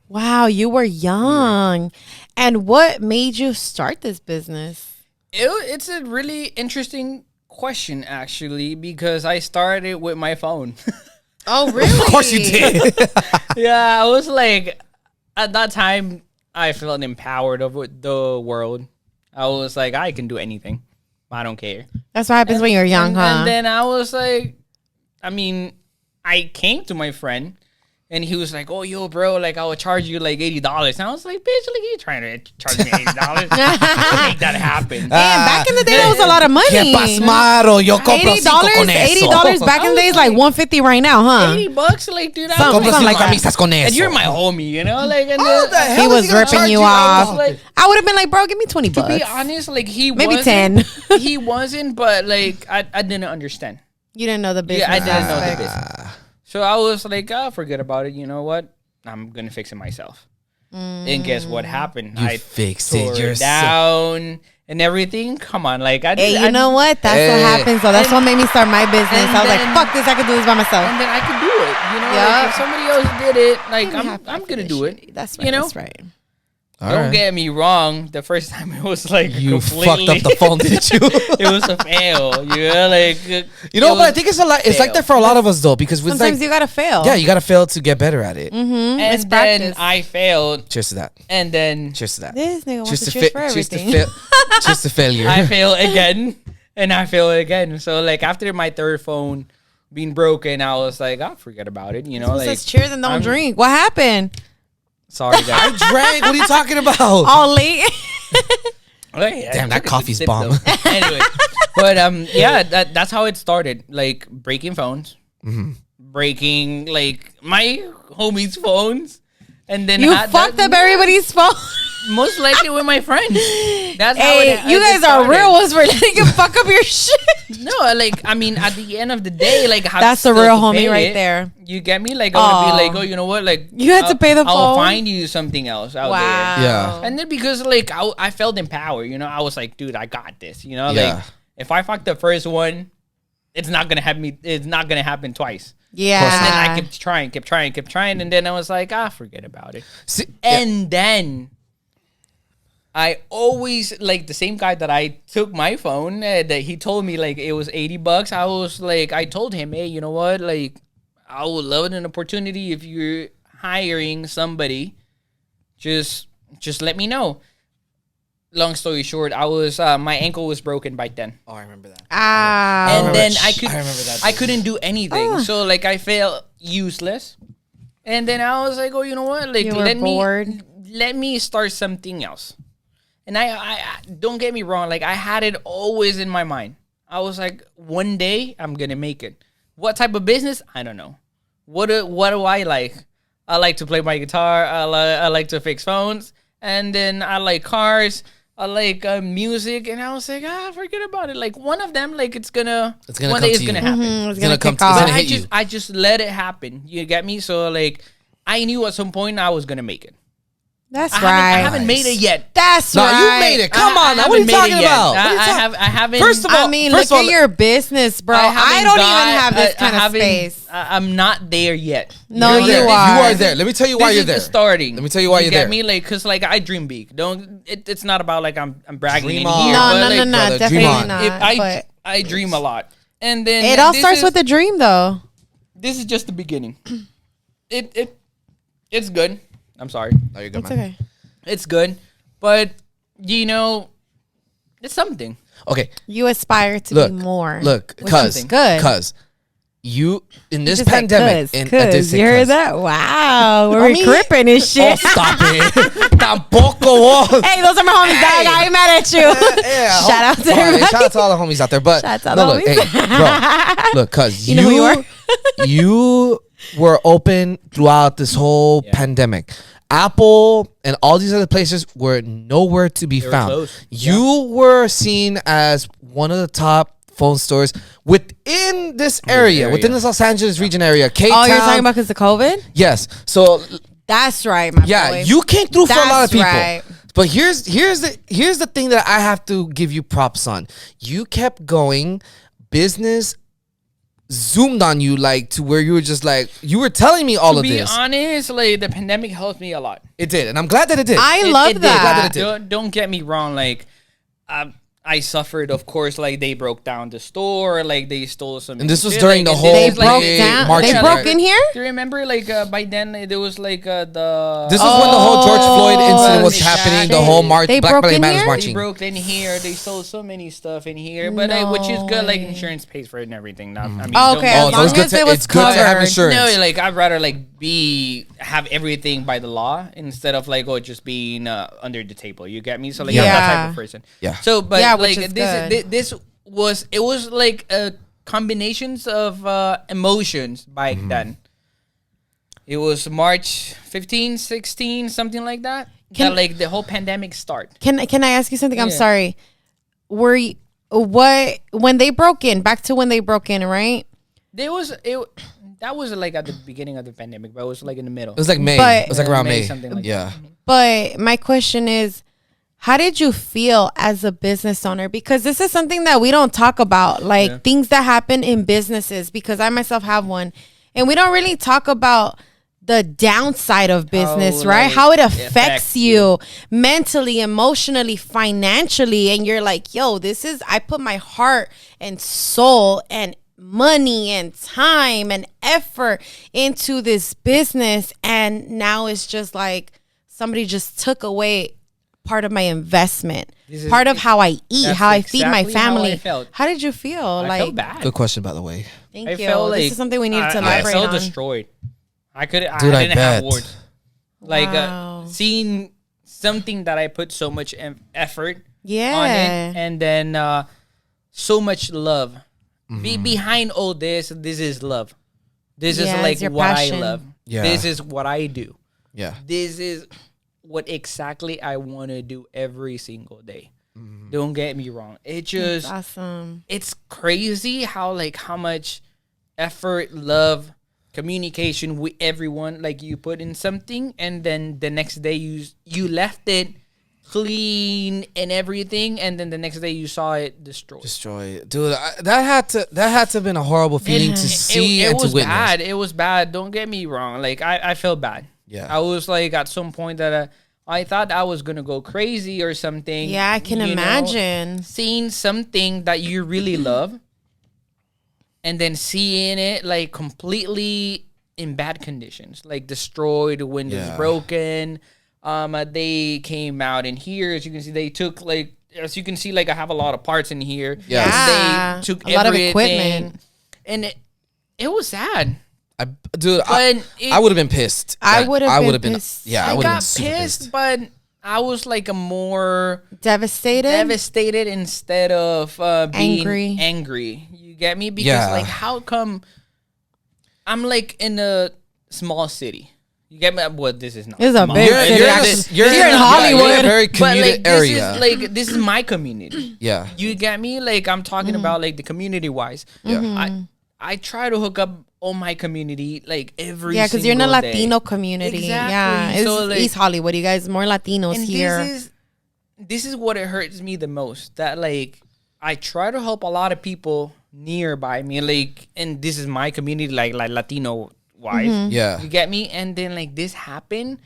Wow, you were young. And what made you start this business? It's a really interesting question, actually, because I started with my phone. Oh, really? Of course you did. Yeah, I was like, at that time, I felt empowered over the world. I was like, I can do anything. I don't care. That's what happens when you're young, huh? And then I was like, I came to my friend. And he was like, "Oh, yo, bro, like I will charge you like $80." And I was like, "Bitch, like you trying to charge me $80? Make that happen." Damn, back in the day, that was a lot of money. ¿Qué pasmaro? Yo compro cinco con eso. $80 back in the day is like $150 right now, huh? $80, like dude, I Something was Compro like cinco that. camisas con eso. and you're my homie, you know, like. And Oh, the hell He is was gonna ripping charge you I was off. like, I would have been like, bro, give me $20. to be honest, like he Maybe wasn't- 10. He wasn't, but like I didn't understand. You didn't know the business. Yeah, I didn't know the aspect. business. So I was like, forget about it. You know what? I'm gonna fix it myself. And guess what happened? You I fixed tore it it yourself. down and everything. Come on, like I Hey, did. you know what? That's what Hey. happens. So that's what made me start my business. and I was like, then- fuck this. I could do this by myself. And then I could do it. You know, Yeah. like if somebody else did it, like Give me half I'm for gonna this do shit. it. That's right. You know? That's right. Don't get me wrong. The first time it was like You fucked up the phone, didn't you? It was a fail. You know, but I think it's a lot. It's like that for a lot of us though, because with Sometimes like, you gotta fail. yeah, you gotta fail to get better at it. And It's then practice. I failed. Cheers to that. And then Cheers to that. This nigga wants Cheers to to cheers for cheers to everything. cheers to failure. I failed again. And I failed again. So like after my third phone being broken, I was like, I'll forget about it. You know, Who like says cheers and don't I'm- drink? What happened? Sorry, guys. I drank. What are you talking about? All late. Damn, that coffee's bomb. Anyway, but yeah, that's how it started. Like breaking phones, breaking like my homies' phones, and then You fucked up everybody's phone. most likely with my friends. That's how Hey, it, you how it guys are started. real ones for letting you fuck up your shit. No, like I mean, at the end of the day, like I have That's the still real to homie pay right it. there. You get me? Like I want to Aw. be like, oh, you know what? Like You had to pay the I'll phone? find you something else out Wow. there. Yeah. And then because like I felt empowered, you know, I was like, dude, I got this. You know, Yeah. like if I fuck the first one, it's not gonna happen. It's not gonna happen twice. Yeah. And then I kept trying, and then I was like, forget about it. See, And then I always like the same guy that I took my phone that he told me like it was $80. I was like, I told him, hey, you know what? Like, I would love an opportunity if you're hiring somebody. Just let me know. Long story short, I was my ankle was broken by then. Oh, I remember that. And then I remember that. I couldn't do anything. So like I felt useless. And then I was like, oh, you know what? Like You were bored. let me start something else. And I don't get me wrong, like I had it always in my mind. I was like, one day I'm gonna make it. What type of business? I don't know. What do I like? I like to play my guitar. I like to fix phones, and then I like cars. I like music, and I was like, forget about it. Like one of them, like It's gonna one come day to it's you. gonna happen. It's It's gonna gonna come. kick It's off. gonna hit you. I just let it happen. You get me? So like, I knew at some point I was gonna make it. That's I right. haven't made it yet. That's No, right. you made it. Come on, now. I What are you haven't made talking it yet. about? What are you talking- I haven't. First of all, I mean, first look of all, at your business, bro. I don't even have this kind of space. I'm not there yet. No, You're you there. are. You are there. Let me tell you why This you're is there. the starting. Let me tell you why you're get there. me, like, cause like I dream big. It's not about like I'm bragging Dream in on. here. No, but, no, like, no, no, brother, dream definitely on. not. If but I dream a lot, and then it all this starts is- with a dream, though. This is just the beginning. It's good. I'm sorry. Oh, you're good, It's man. okay. It's good, but you know, it's something. Okay, You aspire to look, be more. look, which cuz, is good. cuz you in this Just like, pandemic, cuz, and I did cuz. say You heard cuz. that? Wow, we're I mean- cripping and Oh, shit. stop it! Tampoco. Hey, those are my homies, dog. I ain't mad at you. Yeah, Shout out to well, everybody. Shout out to all the homies out there. But Shout out to no, all look, the hey, bro, look, cuz You know who you are? you were open throughout this whole pandemic. Apple and all these other places were nowhere to be were found. closed. You were seen as one of the top phone stores within this area, area. within this Los Angeles region area. K-Town. Oh, you're talking about because of COVID? Yes. So That's right, my yeah, boy. you came through for a lot of That's people. right. But here's the thing that I have to give you props on. You kept going. Business zoomed on you like to where you were just like you were telling me all To of be this. honest, like the pandemic helped me a lot. It did, and I'm glad that it did. I It love did. that. Glad that it did. Don't get me wrong. Like, I suffered, of course. Like they broke down the store. Like they stole some. And this was shit, during like, the and whole They this was, like, broke big down. march They and broke riot. in here? Do you remember? Like by then there was like the. This was when the whole George Floyd incident was exactly. happening. The whole march, They Black broke Lives in Matter was here? They marching. broke in here. They stole so many stuff in here, but which is good. Like insurance pays for it and everything. Not, I mean, Oh, don't okay, get as me long it's good as to, it was it's good to have covered. insurance. No, like I'd rather like have everything by the law instead of like just being under the table. You get me? So like I'm that Yeah. type of person. Yeah. So but Yeah, like which is this good. this was it was like a combinations of emotions back then. It was March 15, 16, something like that. That like the whole pandemic start. Can I ask you something? I'm Yeah. sorry. Were you, when they broke in? Back to when they broke in, right? There was that was like at the beginning of the pandemic, but it was like in the middle. It was like May. But- it was like around May. something like Yeah. But my question is, how did you feel as a business owner? Because this is something that we don't talk about, like Yeah. things that happen in businesses, because I myself have one. And we don't really talk about the downside of business, right? like, How it it affects affects you mentally, emotionally, financially. And you're like, yo, I put my heart and soul and money and time and effort into this business. And now it's just like somebody just took away part of my investment, part of how I eat, that's how I feed my exactly how I family. felt. How did you feel? I felt bad. Good question, by the way. Thank I you. felt This like is something we needed to I elaborate felt on. destroyed. I Dude, I didn't have bet. words. Like Wow. seeing something that I put so much effort on Yeah. it, and then so much love. Behind all this is love. This is Yeah, like it's your what passion. I love. Yeah. This is what I do. Yeah. This is what exactly I want to do every single day. Don't get me wrong. It just That's awesome. it's crazy how much effort, love, communication with everyone like you put in something, and then the next day you left it clean and everything, and then the next day you saw it destroyed. Destroy it, dude. That had to have been a horrible feeling to see it and was to witness. bad. It was bad. Don't get me wrong. Like I felt bad. Yeah. I was like at some point that I thought I was gonna go crazy or something. Yeah, I can you know? imagine. Seeing something that you really love and then seeing it like completely in bad conditions, like destroyed, the windows Yeah. broken. They came out in here, as you can see, they took like, as you can see, like I have a lot of parts in here. Yeah. Yeah. They took A lot of everything, equipment. and it was sad. Dude, I But would have been pissed. I would have been been pissed. Yeah, I I would have been got super pissed, but I was like a more Devastated. devastated instead of being Angry. angry. You get me? Because Yeah. like, how come I'm like in a small city? You get me? Well, this is not. It's a small. big You're, city. you're, Actually, you're, you're in yeah, Hollywood. you're in a very But commuted like, this area. is like this is my community. Yeah. You get me? Like I'm talking about like the community wise. Yeah. I try to hook up all my community like every Yeah, because you're in a single day. Latino community. Exactly. Yeah, it's So, like- East Hollywood. You guys more Latinos And here. this is what it hurts me the most, that like I try to help a lot of people nearby me, like, and this is my community, like Latino wise. Yeah. You get me? And then like this happened,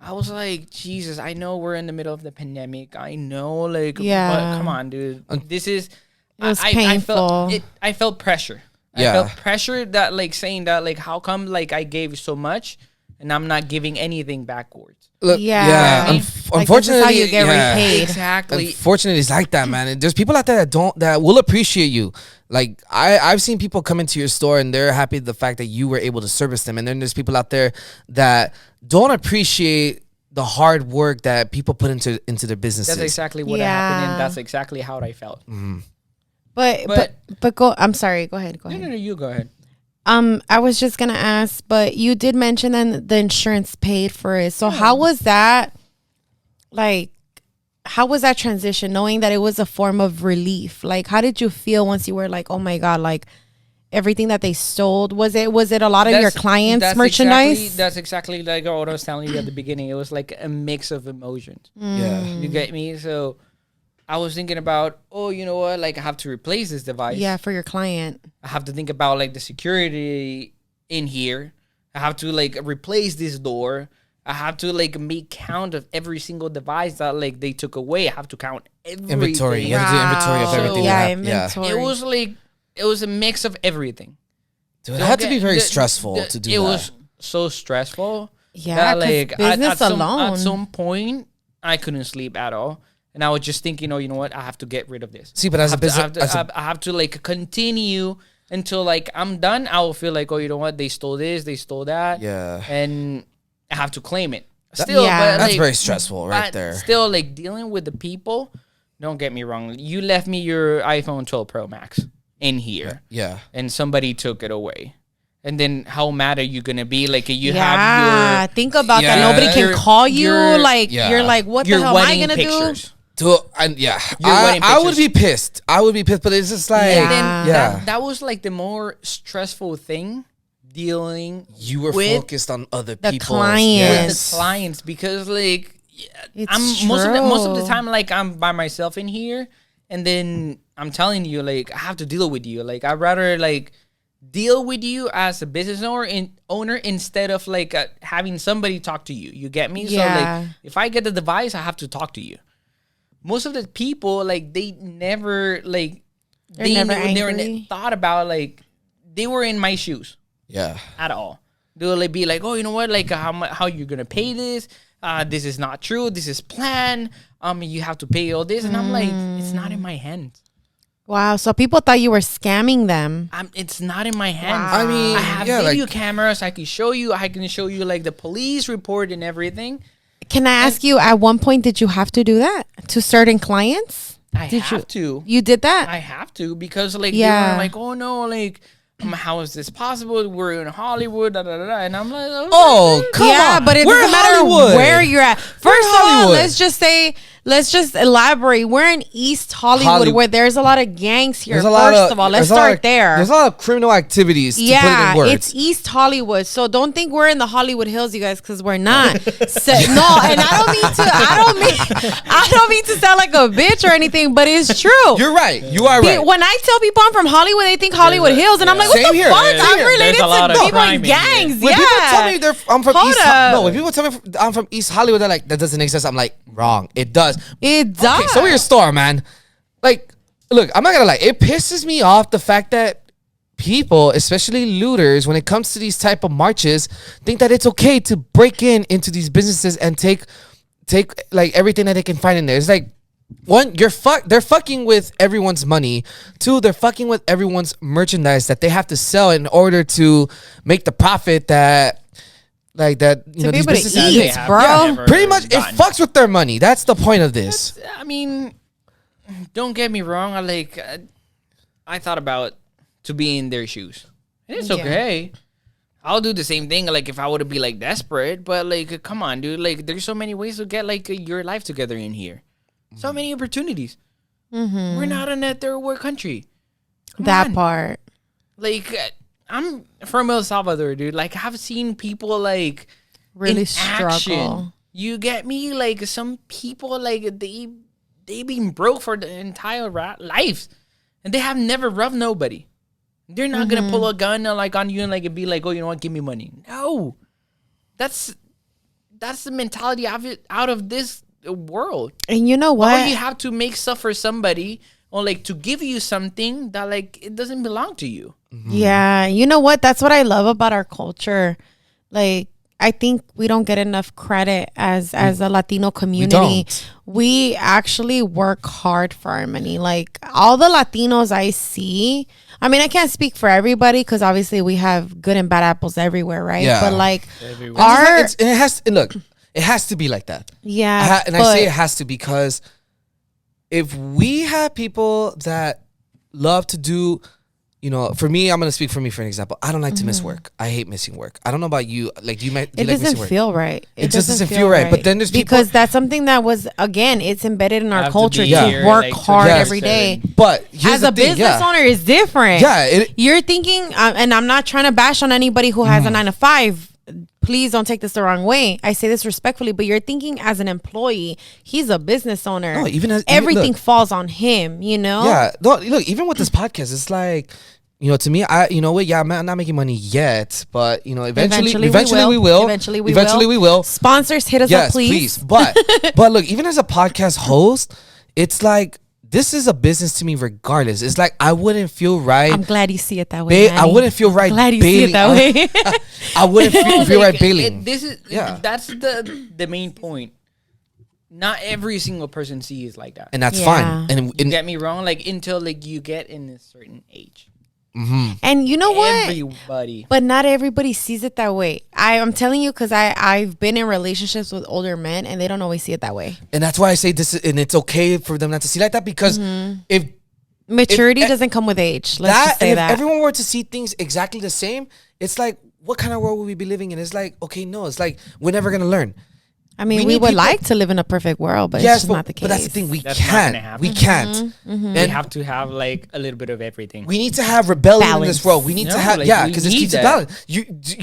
I was like, Jesus, I know we're in the middle of the pandemic, I know, like, Yeah. but come on, dude, this is It was I painful. I felt pressure. Yeah. I felt pressure that like saying that like, how come like I gave so much and I'm not giving anything backwards? Look, Yeah. yeah. Like, Unfortunately, this is how you get yeah. repaid. Exactly. Unfortunately, it's like that, man. There's people out there that will appreciate you. Like I've seen people come into your store and they're happy with the fact that you were able to service them. And then there's people out there that don't appreciate the hard work that people put into their businesses. That's exactly what Yeah. happened, and that's exactly how I felt. But go. I'm sorry. Go ahead. Go No, ahead. no, no, you go ahead. I was just gonna ask, but you did mention that the insurance paid for it. So how was that? Like, how was that transition? Knowing that it was a form of relief. Like, how did you feel once you were like, oh my god, like everything that they stole? Was it a lot of your clients' merchandise? That's exactly like what I was telling you at the beginning. It was like a mix of emotions. Yeah. You get me? So I was thinking about, oh, you know what? Like I have to replace this device. Yeah, for your client. I have to think about like the security in here. I have to like replace this door. I have to like make count of every single device that like they took away. I have to count everything. Inventory. You have to do inventory of Wow. everything. Yeah, that hap- inventory. It was like, it was a mix of everything. Dude, it had to be very The- stressful the- to do it that. was so stressful. Yeah, that, 'cause like business at alone. some point I couldn't sleep at all, and I was just thinking, oh, you know what? I have to get rid of this. See, but as I a have to- business, I have to like continue until like I'm done. I will feel like, oh, you know what? They stole this, they stole that. Yeah. and I have to claim it. Still, Yeah. but, That's like, very stressful right but there. Still, like dealing with the people. Don't get me wrong. You left me your iPhone 12 Pro Max in here, Yeah. and somebody took it away. And then how mad are you gonna be? Like you yeah, have your think about Yeah. that. Nobody can Your- call you. your- Like Yeah. you're like, what the your hell am I wedding gonna do? pictures. Dude, and yeah, Your wedding I would pictures. be pissed. I would be pissed, but it's just like, Yeah. And then yeah. that was like the more stressful thing, dealing You were with focused on other The people. clients. with the clients, because like It's I'm most of the true. time like I'm by myself in here, and then I'm telling you like I have to deal with you. Like I'd rather like deal with you as a business owner instead of like having somebody talk to you. You get me? Yeah. So like if I get the device, I have to talk to you. Most of the people like they never like They're never never angry. thought about like they were in my shoes Yeah. at all. They'll like be like, oh, you know what? Like how you're gonna pay this? This is not true. This is planned. You have to pay all this, and I'm like, it's not in my hands. Wow. So people thought you were scamming them. It's not in my hands. Wow. I mean, I have yeah, video like, cameras. I can show you. I can show you like the police report and everything. Can I ask you, at one point, did you have to do that to certain clients? I have to. You did that? I have to because like Yeah. they were like, oh no, like how is this possible? We're in Hollywood, da, da, da, da. And I'm like, oh, come yeah, on. but it We're doesn't in matter Hollywood. where you're at. First of all, Hollywood. let's just elaborate. We're in East Hollywood, where there's a lot of gangs here. There's First of all, let's start there. There's a lot of criminal activities. To put it Yeah, in words. it's East Hollywood. So don't think we're in the Hollywood Hills, you guys, because we're not. No, and I don't mean to sound like a bitch or anything, but it's true. You're right. You are right. When I tell people I'm from Hollywood, they think Hollywood Hills, and I'm like, what Same the here. fuck? Same I'm here. related There's a lot to of people crime in in here. gangs. When Yeah. people tell me I'm from Hold East up. No, when people tell me I'm from East Hollywood, they're like, that doesn't exist. I'm like, wrong. It does. It does. Okay, so your store, man. Like, look, I'm not gonna lie. It pisses me off the fact that people, especially looters, when it comes to these type of marches, think that it's okay to break into these businesses and take like everything that they can find in there. It's like, one, they're fucking with everyone's money. Two, they're fucking with everyone's merchandise that they have to sell in order to make the profit that, like that, you know, be these able to businesses eat, make. bro. Yeah, pretty much, it fucks with their money. That's the point of this. I mean, don't get me wrong. I thought about to be in their shoes. It's Yeah. okay. I'll do the same thing. Like if I would be like desperate, but like, come on, dude. Like there's so many ways to get like your life together in here. So many opportunities. We're not in a third world country. Come That on. part. Like I'm from El Salvador, dude. Like I've seen people like Really in struggle. action. You get me? Like some people like they been broke for the entire lives, and they have never robbed nobody. They're not gonna pull a gun like on you and like be like, oh, you know what? Give me money. No, that's the mentality of it out of this world. And you know Why what? you have to make stuff for somebody or like to give you something that like it doesn't belong to you. Yeah, you know what? That's what I love about our culture. Like, I think we don't get enough credit as a Latino community. We actually work hard for our money. Like all the Latinos I see, I mean, I can't speak for everybody because obviously we have good and bad apples everywhere, right? Yeah. But like Everywhere. our It has to be like that. yeah, And I say it has to because if we have people that love to do, you know, for me, I'm gonna speak for me for an example. I don't like to miss work. I hate missing work. I don't know about you. Like, do you like it missing doesn't work? feel right. It just doesn't feel right. But then there's people- because that's something that was, again, it's embedded in our Have to culture be to here, work like, hard 24/7. every day. But here's As the a thing, business owner, is different. Yeah, You're thinking, and I'm not trying to bash on anybody who has a 9 to 5. Please don't take this the wrong way. I say this respectfully, but you're thinking as an employee, he's a business owner. No, even everything look. falls on him, you know? Yeah. No, look, even with this podcast, it's like, you know, to me, you know what? Yeah, I'm not making money yet, but you know, eventually we will. Eventually we will. Sponsors, hit us Yes, up, please. But look, even as a podcast host, it's like this is a business to me regardless. It's like I wouldn't feel right. I'm glad you see it that way. I wouldn't feel right. Glad you see it that way. I wouldn't feel right Like, bailing. That's the main point. Not every single person sees like that. And that's Yeah. fine. And You get me wrong? Like until like you get in a certain age. And you know what? Everybody. But not everybody sees it that way. I'm telling you, because I've been in relationships with older men and they don't always see it that way. and that's why I say this, and it's okay for them not to see like that because if Maturity If- doesn't come with age. Let's that just say and if that. everyone were to see things exactly the same, it's like, what kind of world would we be living in? It's like, okay, no, it's like we're never gonna learn. I mean, we we need would people- like to live in a perfect world, but Yes, it's just not the case. but that's the thing. That's not Can't. gonna happen. We can't. Mm-hmm. We And have to have like a little bit of everything. we need to have rebellion in this Balance. world. We need to No, have like, yeah, we because it need keeps it that. balanced.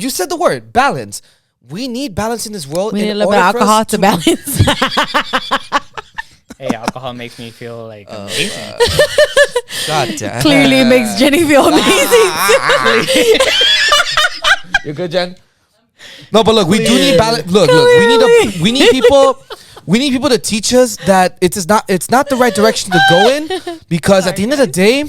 You said the word balance. We need balance in this world. We need a in little bit of order for us alcohol to balance. Hey, alcohol makes me feel like amazing. God damn. Clearly makes Jenny feel amazing. You're good, Jen? No, but look, we do need balance. Look, we need people. We need people to teach us that it's not the right direction to go in, because at the end of the day,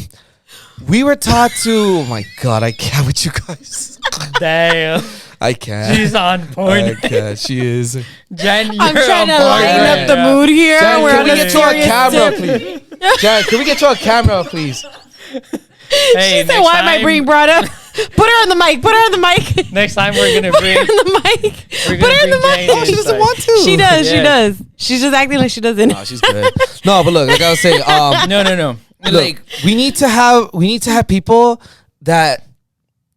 we were taught to. Oh my God, I can't with you guys. Damn. I can't. She's on I point. can't. She is. Jen, you're I'm trying to on point lighten right up the now. mood here. Jen, We're can on we a get you a serious camera, tip. please? Jen, can we get you a camera, please? Hey, She said, "Why am I being brought up?" Put her on the mic. Put her on the mic. Next time we're gonna Put bring. her on the mic. We're Put gonna her on the bring mic. Jane She doesn't inside. want to. She does. She Yeah. does. She's just acting like she doesn't. No, she's good. No, but look, like I was saying, No. look, Like, we need to have people that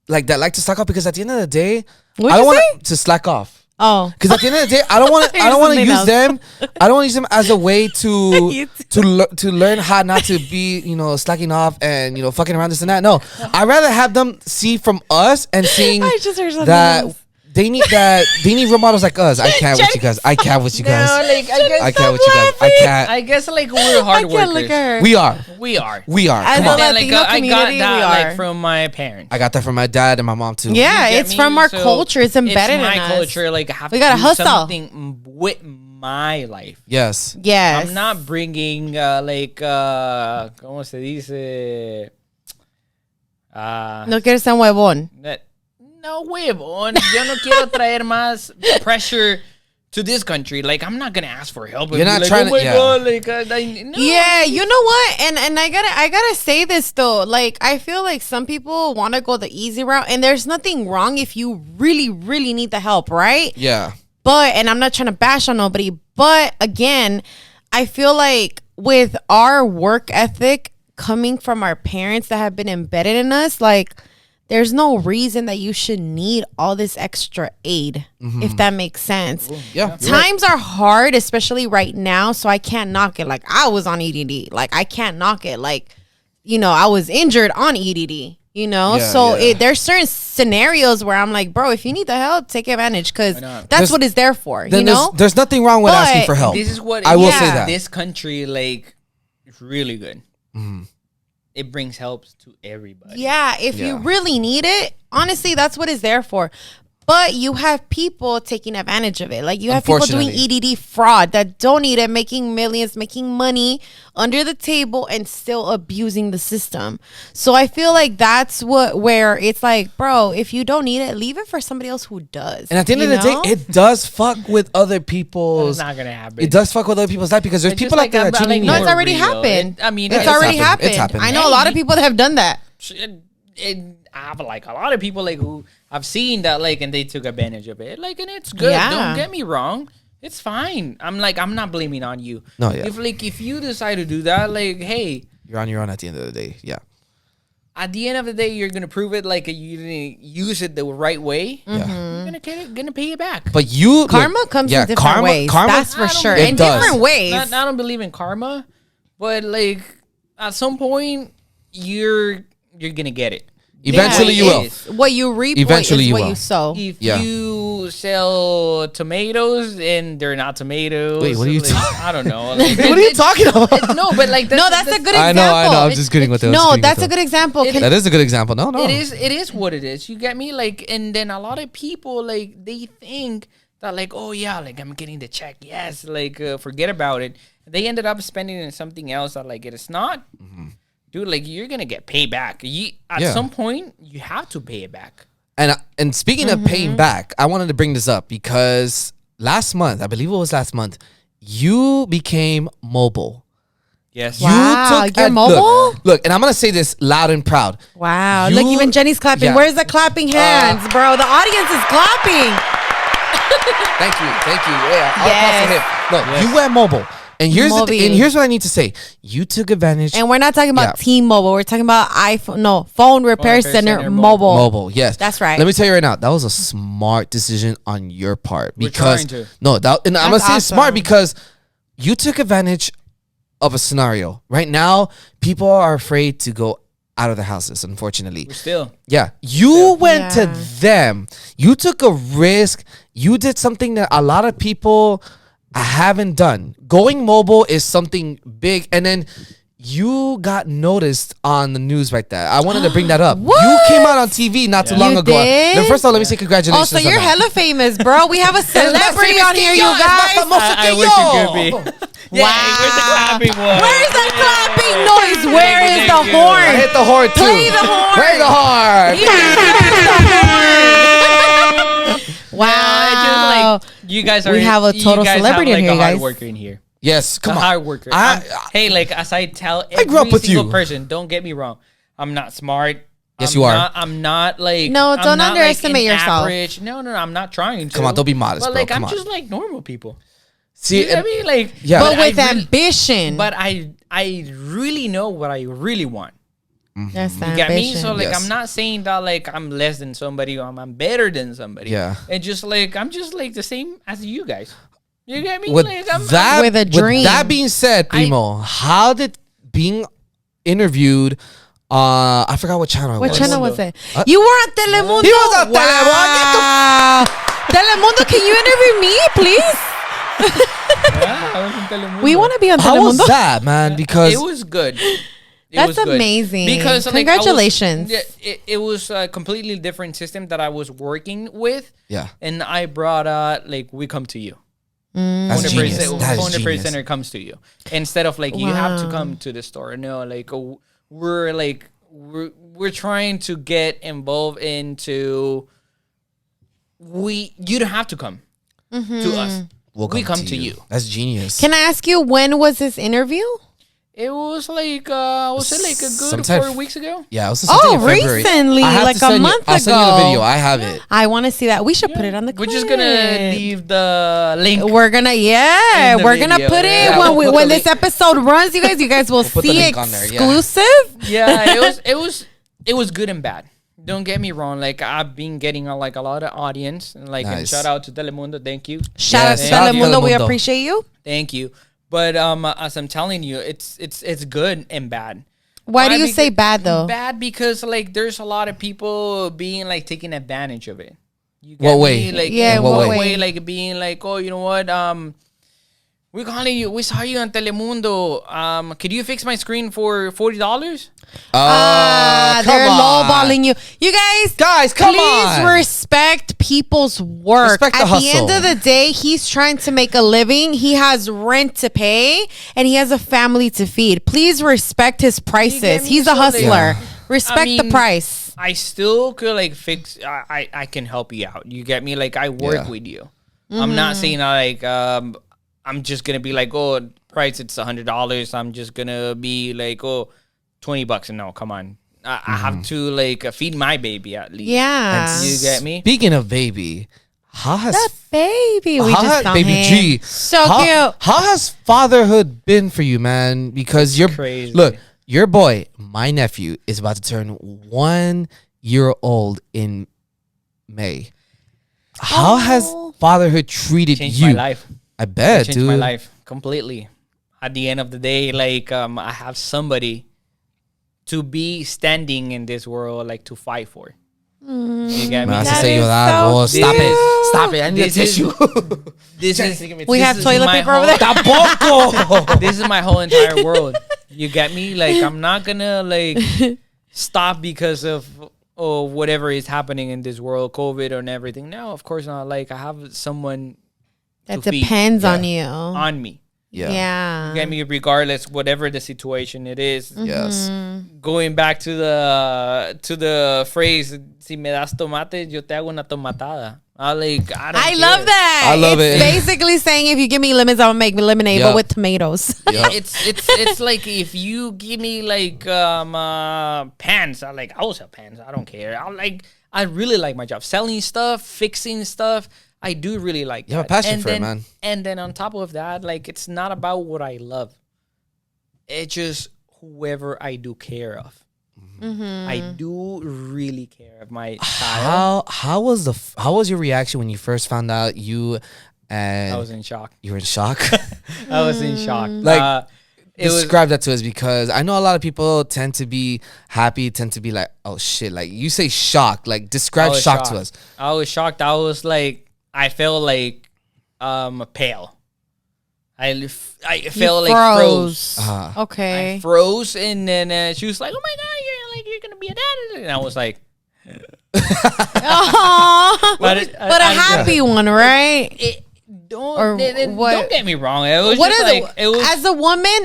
like to slack off, because at the end of the day, What'd I don't you want to slack off. Oh, Because at the end of the day, I don't want to something use else. them. I don't want to use them as a way You to learn how not to be, slacking off and fucking around this and that. No, I'd rather have them see from us and seeing I just heard something that else. they need role models like us. I can't with you guys. I can't with you guys. no, like I guess, I can't with you guys. I can't. I guess like we're I hard can't look workers. at her. We are. We are. We are. As Come a on. And Latino I got community, that we like are. from my parents. I got that from my dad and my mom too. Yeah, You get it's me? from our So culture. It's embedded it's my in us. culture. Like I have We to gotta do hustle. something with my life. Yes. Yes. I'm not bringing ¿cómo se dice? No quieres ser un huevón. No huevón. Yo no quiero traer más pressure to this country. Like I'm not gonna ask for help. You're not like, trying oh my to- yeah. God, like, no. Yeah, you know what? And I gotta say this though. Like I feel like some people want to go the easy route, and there's nothing wrong if you really, really need the help, right? Yeah. But, and I'm not trying to bash on nobody, but again, I feel like with our work ethic coming from our parents that have been embedded in us, like there's no reason that you should need all this extra aid, if that makes sense. Yeah. Times are hard, especially right now, so I can't knock it. Like I was on EDD. Like I can't knock it. Like, I was injured on EDD. Yeah, So yeah. there's certain scenarios where I'm like, bro, if you need the help, take advantage, because not? that's There's- what it's there for. Then You know, there's nothing wrong with But asking for help. This is what I will Yeah. say that. this country like is really good. It brings help to everybody. yeah, if you Yeah. really need it, honestly, that's what it's there for. But you have people taking advantage of it. Like you have people doing Unfortunately. EDD fraud that don't need it, making millions, making money under the table and still abusing the system. So I feel like that's where it's like, bro, if you don't need it, leave it for somebody else who does. And at the end you of the know? day, it does fuck with other It's people's. not gonna happen. It does fuck with other people's life, because there's It's people just like that I'm that you like need. No, more it's already real. happened. I mean, Yeah, It's it's already happened. It's happened. happened. I know a lot of people that have done that. I have like a lot of people like who I've seen that like and they took advantage of it. Like, and it's good. Yeah. Don't get me wrong. It's fine. I'm not blaming on you. No, yeah. If you decide to do that, like, hey, You're on your own at the end of the day. Yeah. at the end of the day, you're gonna prove it like you didn't use it the right way. Yeah. You're gonna pay it back. But you Karma comes in different ways. That's for I don't- sure. It In does. different ways. I don't believe in karma, but like at some point you're gonna get it. Eventually you Yeah, will. it's What you reap Eventually is you what will. you sow. If Yeah. you sell tomatoes and they're not tomatoes, Wait, what are you like, talking- I don't know. Like, What are you talking about? No, but like No, that's a good I example. know. I'm just kidding with it. No, that's a good example. It- That is a good example. No. It is what it is. You get me? Like, and then a lot of people like they think that like, oh yeah, like I'm getting the check. Yes, like forget about it. They ended up spending it in something else that like it is not. Dude, like you're gonna get paid back. At Yeah. some point, you have to pay it back. And speaking of paying back, I wanted to bring this up because last month, I believe it was last month, you became mobile. Yes. Wow, you're mobile? Look, and I'm gonna say this loud and proud. Wow. You- Look, even Jenny's clapping. yeah. Where's the clapping hands, bro? The audience is clapping. Thank you. Yeah, I'll Yes. pass it here. No, you went mobile. And here's Mobile. and here's what I need to say. You took advantage. And we're not talking about Yeah. T-Mobile. We're talking about iPhone. No, phone repair repair center, center, mobile. Mobile, yes, That's right. Let me tell you right now, that was a smart decision on your part because trying to. no, that and I'm gonna That's say it's smart awesome. because you took advantage of a scenario. Right now, people are afraid to go out of their houses. Unfortunately, Still. yeah, you went to Yeah. them. You took a risk. You did something that a lot of people I haven't done. Going mobile is something big, and then you got noticed on the news right there. I wanted to bring that up. What? You came out on TV not too long You ago. did? Then first of all, let me say congratulations. Oh, so you're on that. hella famous, bro. We have a celebrity on here, you guys. I wish it could be. Wow. Where's the clapping one? Where's the clapping noise? Where is the I horn? hit the horn too. Play the horn. Play the horn. Wow. I just like you guys are. We have a total you guys celebrity have, in like, here, a guys. hard worker in here. Yes, come A on. hard worker. Hey, like as I tell every grew up with single you. person, don't get me wrong. I'm not smart. Yes, I'm you are. Not, I'm not like No, I'm don't not, underestimate like, an yourself. Average. No, I'm not trying to. Come on, don't be modest, But bro. like Come I'm on. just like normal people. See, You know what I mean? Like Yeah. But with I really- ambition. But I really know what I really want. That's the You get me? ambition. So like Yes. I'm not saying that like I'm less than somebody or I'm better than somebody. Yeah. And just like I'm just like the same as you guys. You get me? with Like, that, With a dream. that being said, Primo, how did being interviewed? I forgot what channel. What it was. channel was it? You were on Telemundo. He was on Telemundo. Wow. Telemundo, can you interview me, please? Yeah, I was in Telemundo. We want to be on How was Telemundo. that, man? Because It was good. It That's was good. amazing. Because like, Congratulations. it was a completely different system that I was working with. yeah, And I brought like we come to you. that's genius. That is 100% genius. it comes to you instead of like you have to Wow. come to the store. No, like we're trying to get involved into you don't have to come to us. We'll we come to you. That's genius. Can I ask you, when was this interview? It was like was it like a good Sometime 4 weeks ago? Yeah, it was something in February. recently, I have like to a send you- month I'll send you the ago. video. I have it. I want to see that. We should put it on the We're clip. just gonna leave the link. We're gonna, In the we're gonna video. put it Yeah, when we'll put when the this episode runs. You guys will put the see link on there, yeah. exclusive. Yeah, it was good and bad. Don't get me wrong. Like I've been getting a lot of audience, and like and Nice. shout out to Telemundo. Thank you, Shout out Yes, to shout out to Telemundo. We Telemundo. appreciate you. thank you. But as I'm telling you, it's good and bad. Why do you Because- say bad though? Bad because like there's a lot of people being like taking advantage of it. You What get way? me? Like Yeah, in what what way? way? Like being like, oh, you know what? We're calling you. We saw you on Telemundo. Could you fix my screen for $40? They're lowballing you. You Guys, come please on. respect people's work. Respect the At the end hustle. of the day, he's trying to make a living. He has rent to pay and he has a family to feed. Please respect his prices. me? He's a So, like, hustler. Yeah. Respect the mean, price. I still could like fix. I can help you out. You get me? Like I work Yeah. with you. I'm not saying like I'm just gonna be like, oh, price it's $100. I'm just gonna be like, oh, $20. No, come on. I have to like feed my baby at least. Yeah. You get me? Speaking of baby, how has That baby. We how just has saw baby him. G? So how, cute. How has fatherhood been for you, man? Because you're crazy. Look, your boy, my nephew, is about to turn 1 year old in May. How has Oh. fatherhood treated Changed you? my life. I bet, Changed dude. my life completely. At the end of the day, like I have somebody to be standing in this world, like to fight for. You get me? Me vas a That hacer is llorar, so vos. Stop cute. it. Stop it. I need a This is- tissue. This is We this have is toilet my paper over whole- there. Tampoco. This is my whole entire world. You get me? Like I'm not gonna like stop because of whatever is happening in this world, COVID and everything. No, of course not. Like I have someone That to feed. depends on Yeah. you. on me. Yeah. You get me? Regardless, whatever the situation it is. Yes. Going back to the phrase, si me das tomate, yo te hago una tomatada. I don't I care. love that. I love it's it. basically saying if you give me lemons, I'll make lemonade, Yup. but with tomatoes. Yup. It's like if you give me like pants, I will sell pants. I don't care. I really like my job. Selling stuff, fixing stuff. I do really like You have that. a passion And for it, then- man. And then on top of that, like it's not about what I love. It's just whoever I do care of. I do really care of my child. How was your reaction when you first found out you and I was in shock. you were in shock? I was in shock. Like, it was Describe that to us, because I know a lot of people tend to be happy, tend to be like, oh shit, like you say shock, like I describe was shock shocked. to us. I was shocked. I was like, I felt like pale. I felt like froze. froze. Okay. I froze, and then she was like, "Oh my god, you're gonna be a dad," and I was like, Aww. But a happy one, right? Or what? Don't get me wrong. It was What just is like it was.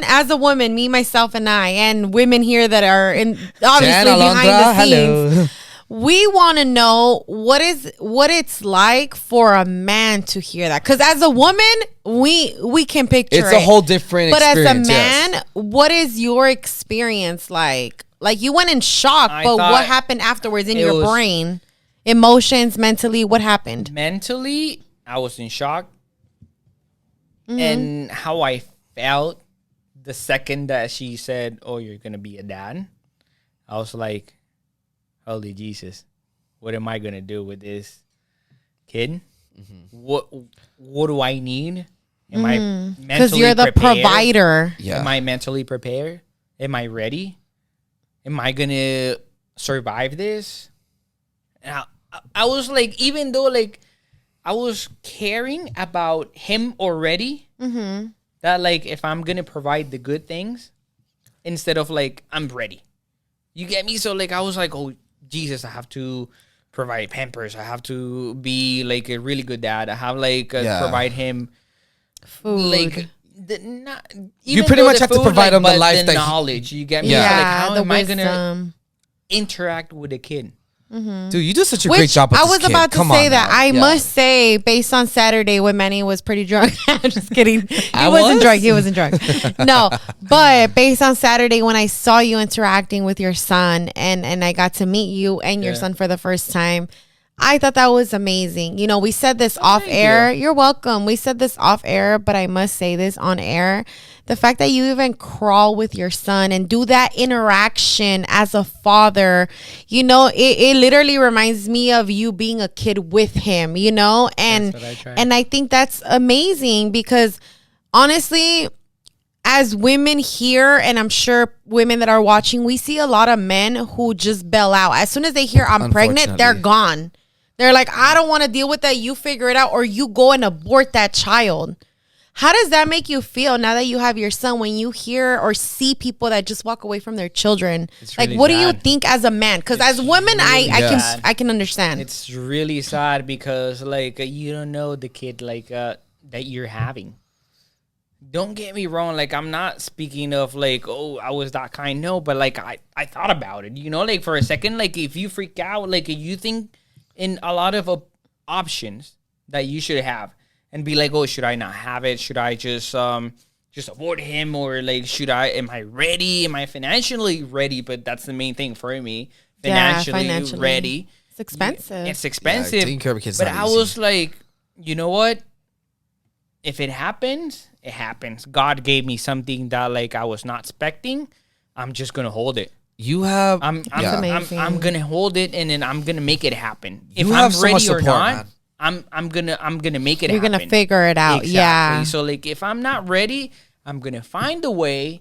as a woman, me, myself, and I, and women here that are in obviously Jan, behind Alondra, the scenes. hello. We want to know what it's like for a man to hear that, because as a woman, we can picture It's a whole different but experience. as a man, yes. what is your experience like? Like, you went in shock, I but thought what happened afterwards in it your was- brain, emotions, mentally? What happened? Mentally, I was in shock, Mm-hmm. and how I felt the second that she said, "Oh, you're gonna be a dad," I was like, "Holy Jesus, what am I gonna do with this kid? What do I need? Am I mentally Because you're the prepared? provider. Yeah. Am I mentally prepared? Am I ready? Am I gonna survive this?" And I was like, even though like I was caring about him already, that like if I'm gonna provide the good things instead of like I'm ready. You get me? So like I was like, oh Jesus, I have to provide Pampers. I have to be like a really good dad. I have like provide him Food. like You pretty much have to provide him the but life that he- knowledge. You get me? Yeah. So, like, yeah, how the am I wisdom. gonna interact with a kid? Dude, you do such a great Which job with I this was kid. about to Come say on that. now. I Yeah. must say, based on Saturday when Manny was pretty drunk. I'm just kidding. I He wasn't was? drunk. He wasn't drunk. No, but based on Saturday when I saw you interacting with your son and I got to meet you and your Yeah. son for the first time, I thought that was amazing. You know, we said this off thank air. you. You're welcome. We said this off air, but I must say this on air. The fact that you even crawl with your son and do that interaction as a father, you know, it literally reminds me of you being a kid with him, you know? And what I try. and I think that's amazing because honestly, as women here, and I'm sure women that are watching, we see a lot of men who just bail out. As soon as they hear I'm pregnant, they're Unfortunately. gone. They're like, I don't want to deal with that. You figure it out, or you go and abort that child. How does that make you feel now that you have your son when you hear or see people that just walk away from their children? It's Like, really what do you sad. think as a man? Because as women, really sad. I can understand. It's really sad because like you don't know the kid like that you're having. Don't get me wrong, like I'm not speaking of like, oh, I was that kind. No, but like I thought about it, you know, like for a second, like if you freak out, like you think in a lot of options that you should have and be like, oh, should I not have it? Should I just abort him? Or like, am I ready? Am I financially ready? But that's the main thing for me. Financially ready. It's expensive. It's expensive. taking care of a kid's but not I easy. was like, you know what? If it happens, it happens. God gave me something that like I was not expecting. I'm just gonna hold it. You have. I'm amazing. I'm gonna hold it and then I'm gonna make it happen. If You I'm have so ready much or support, not, man. I'm gonna make it You're happen. gonna figure it out. Exactly. Yeah. So like if I'm not ready, I'm gonna find a way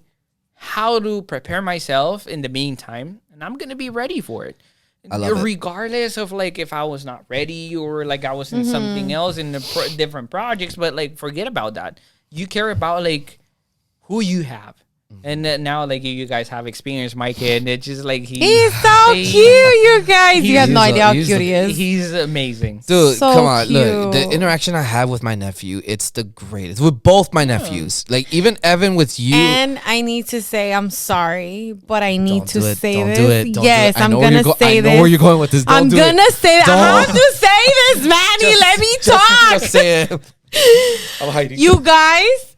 how to prepare myself in the meantime, and I'm gonna be ready for it. I love it. Regardless of like if I was not ready or like I was in something else in the different projects, but like forget about that. You care about like who you have. And then now, like you guys have experienced my kid, and it's just like He's so cute, you guys. You have no he's idea a- how he's cute a- he is. He's amazing. Dude, So come on. Look, the cute. interaction I have with my nephew, it's the greatest. With both my nephews. Like, even Evan with you. And I need to say, I'm sorry, but I need Don't to do it. say Don't this. do it. Don't do Yes, it. I I'm know where gonna you're say I this. know where you're going with this. Don't I'm do gonna it. say that. I have to say this, Manny. Let me talk. Just say it. I'm hiding. You guys,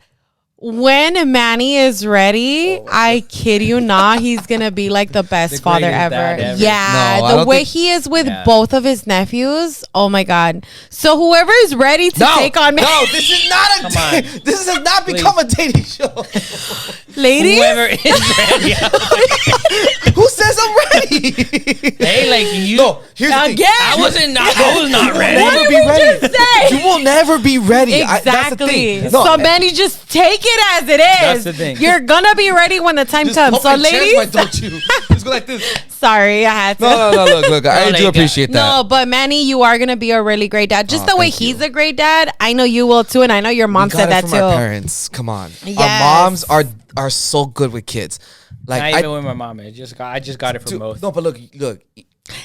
when Manny is ready, I kid you not, he's gonna be like the best The father greatest ever. dad ever. Yeah, No, I the don't way think- he is with Yeah. both of his nephews. Oh my god! So whoever is ready to take on No, this is not a. Come on. This has not become a dating show. ladies. Whoever is ready. Who says I'm ready? Hey, like you. No, here's the thing. Again. I was not ready. What did we just say? You will never be ready. That's the Exactly. thing. No, So Manny, just take it as it is. That's the thing. You're gonna be ready when the time just comes. hold So my chest, ladies, why don't you? Just go like this. Sorry, I had to. No. Look. I do appreciate that. No, but Manny, you are gonna be a really great dad. Just the way thank you. he's a great dad, I know you will too, and I know your mom We got said it that from too. our parents. Come on, Yes. our moms are so good with kids. Like Not even with my mom. I just got it from both. No, but look.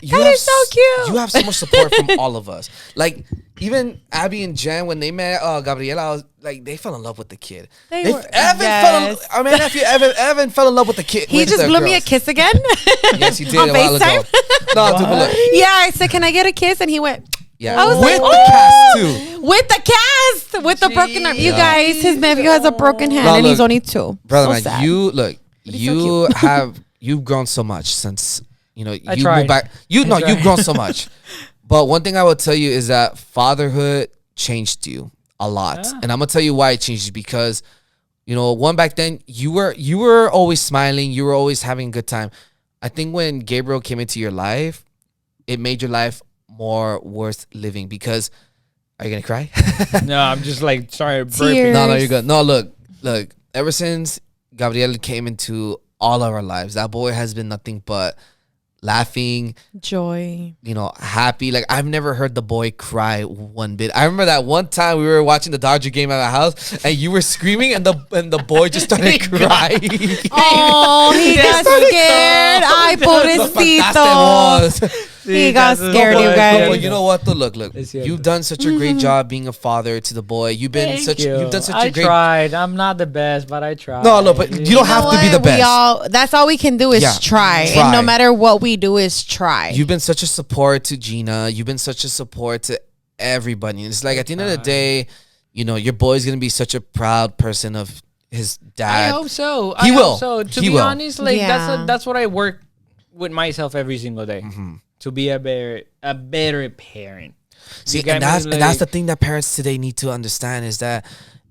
You That have is so cute. You have so much support from all of us. Like even Abby and Jen, when they met Gabriela, I was like, they fell in love with the kid. They were- Evan yes. fell. I mean, nephew Evan fell in love with the kid. He with just the blew me a girls. kiss again. Yes, he did On a while ago. FaceTime? No, dude, but look. Yeah, I said, "Can I get a kiss?" And he went. Yeah, I was with like, the cast too. With the cast, with the broken arm. You Yeah. guys, his nephew has a broken hand, No, and he's look, only 2. Brother, So man, sad. you you've grown so much since you tried. moved back. You've grown so much. But one thing I will tell you is that fatherhood changed you a lot, and I'm gonna tell you why it changed you because one back then you were always smiling, you were always having a good time. I think when Gabriel came into your life, it made your life more worth living because. Are you gonna cry? No, I'm just like sorry. Tears. Burping. No, you're good. No, look. Ever since Gabriel came into all of our lives, that boy has been nothing but laughing, Joy. happy. Like I've never heard the boy cry one bit. I remember that one time we were watching the Dodger game at the house, and you were screaming, and the boy just started crying. Oh, he got scared. Ay, pobrecito. He got scared, you No, guys. but you know what? Though, look. It's cierto. You've done such a great job being a father to the boy. You've done such I a great. tried. I'm not the best, but I tried. No, but you don't have to be the best. That's all we can do is Yeah, try. try. And no matter what we do is try. You've been such a support to Gina. You've been such a support to everybody. It's like at the end of the day, your boy's gonna be such a proud person of his I dad. hope so. He I will. Hope so. To He be will. honest, like Yeah. that's what I work with myself every single day to be a better parent. See, You got and me, that's like- the thing that parents today need to understand is that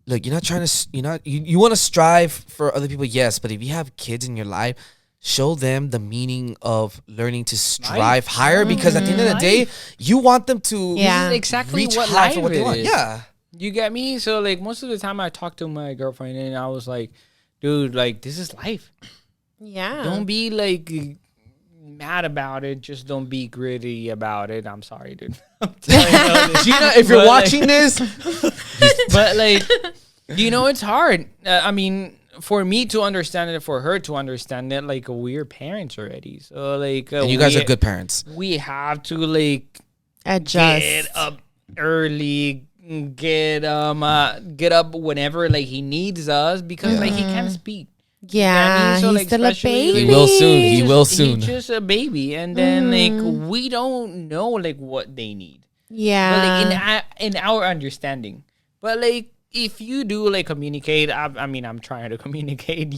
look, you're not trying to you want to strive for other people, yes, but if you have kids in your life, show them the meaning of learning to strive higher because at the end of the day, you want them to Yeah. This is exactly reach what high life for what they want. is. Yeah. You get me? So like most of the time I talk to my girlfriend and I was like, dude, like this is life. Yeah. Don't be like mad about it. Just don't be gritty about it. I'm sorry, dude. I'm telling you this. Gina, if you're But, like- watching this, But like, it's hard. I mean, for me to understand it, for her to understand it, like we're parents already. So like, and you guys are good parents. We have to like Adjust. get up early, get up whenever like he needs us because like he can't speak. Yeah. So, He's like, still a especially- baby. He will soon. He will soon. He's just a baby, and then like we don't know like what they need. Yeah. But like in our understanding, but like if you do like communicate, I mean I'm trying to communicate,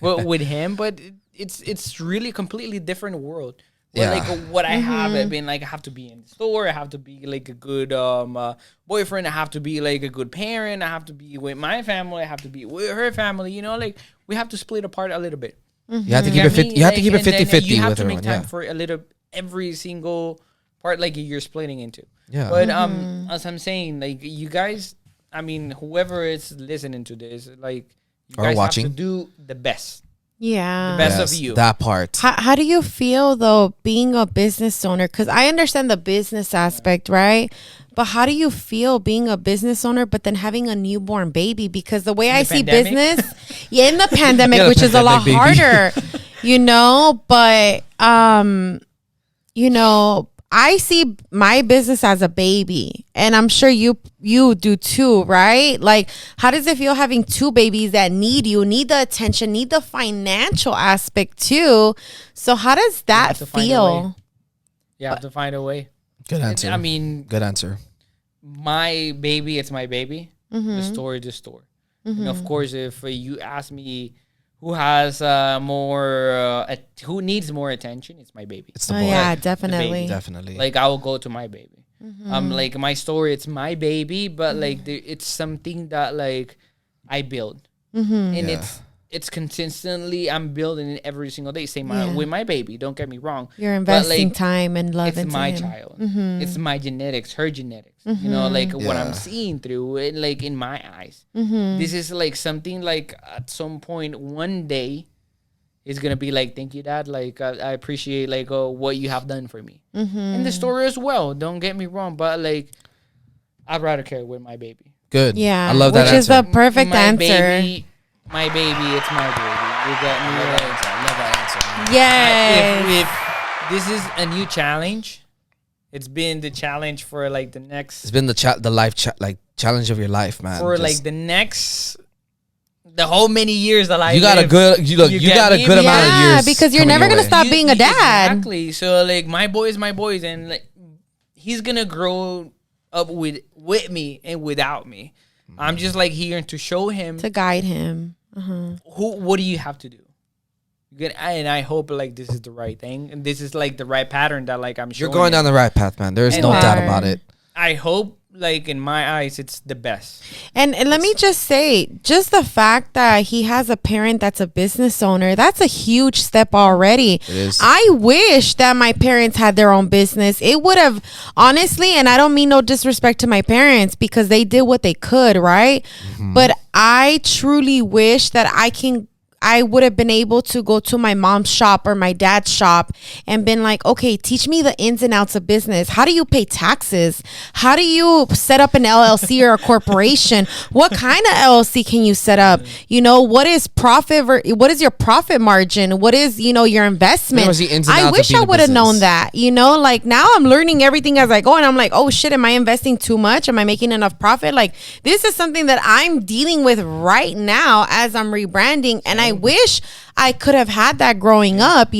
but with him, but it's really completely different world. But Yeah. like what I have, I mean, like I have to be in the store, I have to be like a good boyfriend, I have to be like a good parent, I have to be with my family, I have to be with her family. Like we have to split apart a little bit. You have to keep it 50, you have to keep it 50-50 You have with to make everyone. time Yeah. for a little every single part like you're splitting into. Yeah. But as I'm saying, like you guys, I mean, whoever is listening to this, like you Or guys watching. have to do the best. Yeah. The best Yes, of you. that part. How do you feel though being a business owner? Because I understand the business aspect, right? But how do you feel being a business owner, but then having a newborn baby? Because the way I see pandemic? business, in the pandemic, Yeah, the which is a lot pandemic, baby. harder, but I see my business as a baby, and I'm sure you do too, right? Like, how does it feel having 2 babies that need the attention, need the financial aspect too? So how does that have to find a feel? You have to find a way. Good answer. I mean, good answer. my baby, it's my baby. Mm-hmm. The store is the store. And of course, if you ask me who has who needs more attention, it's my baby. It's the Oh boy. yeah, baby. definitely. Definitely. Like I will go to my baby. Like my story, it's my baby, but like it's something that like I build, and Yeah. it's consistently I'm building it every single day. Same Yeah. with my baby. Don't get me wrong. You're But, investing like, time and love It's into my him. child. It's my genetics, her genetics. Like what I'm Yeah. seeing through it, like in my eyes. This is like something like at some point one day, it's gonna be like, thank you, Dad. Like I appreciate like what you have done for me, and the story as well. Don't get me wrong, but like I'd rather care with my baby. Good. Yeah, I love that which is answer. the perfect my answer. Baby, my baby, it's my baby. You got me. I love that answer. Yes. If this is a new challenge, it's been the challenge for like the next. It's been the challenge of your life, man. For like the whole many years that I you got live, a good you got a good amount of years. Because you're coming never your gonna way. stop being a dad. Exactly. So like my boy is my boys, and like he's gonna grow up with me and without me. I'm just like here to show him To guide him. what do you have to do. Good, and I hope like this is the right thing, and this is like the right pattern that like I'm. You're going down the right path, man. There's And no you doubt are. about it. I hope like in my eyes it's the best. And let me just say, just the fact that he has a parent that's a business owner, that's a huge step already. It is. I wish that my parents had their own business. It would have, honestly, and I don't mean no disrespect to my parents because they did what they could, right? But I truly wish that I would have been able to go to my mom's shop or my dad's shop and been like, okay, teach me the ins and outs of business. How do you pay taxes? How do you set up an LLC or a corporation? What kind of LLC can you set up? You know, what is what is your profit margin? What is, your investment? What's the ins and outs I of wish being I a would have known business? that, like now I'm learning everything as I go and I'm like, oh shit, am I investing too much? Am I making enough profit? Like this is something that I'm dealing with right now as I'm rebranding, and I wish I could have had that growing up,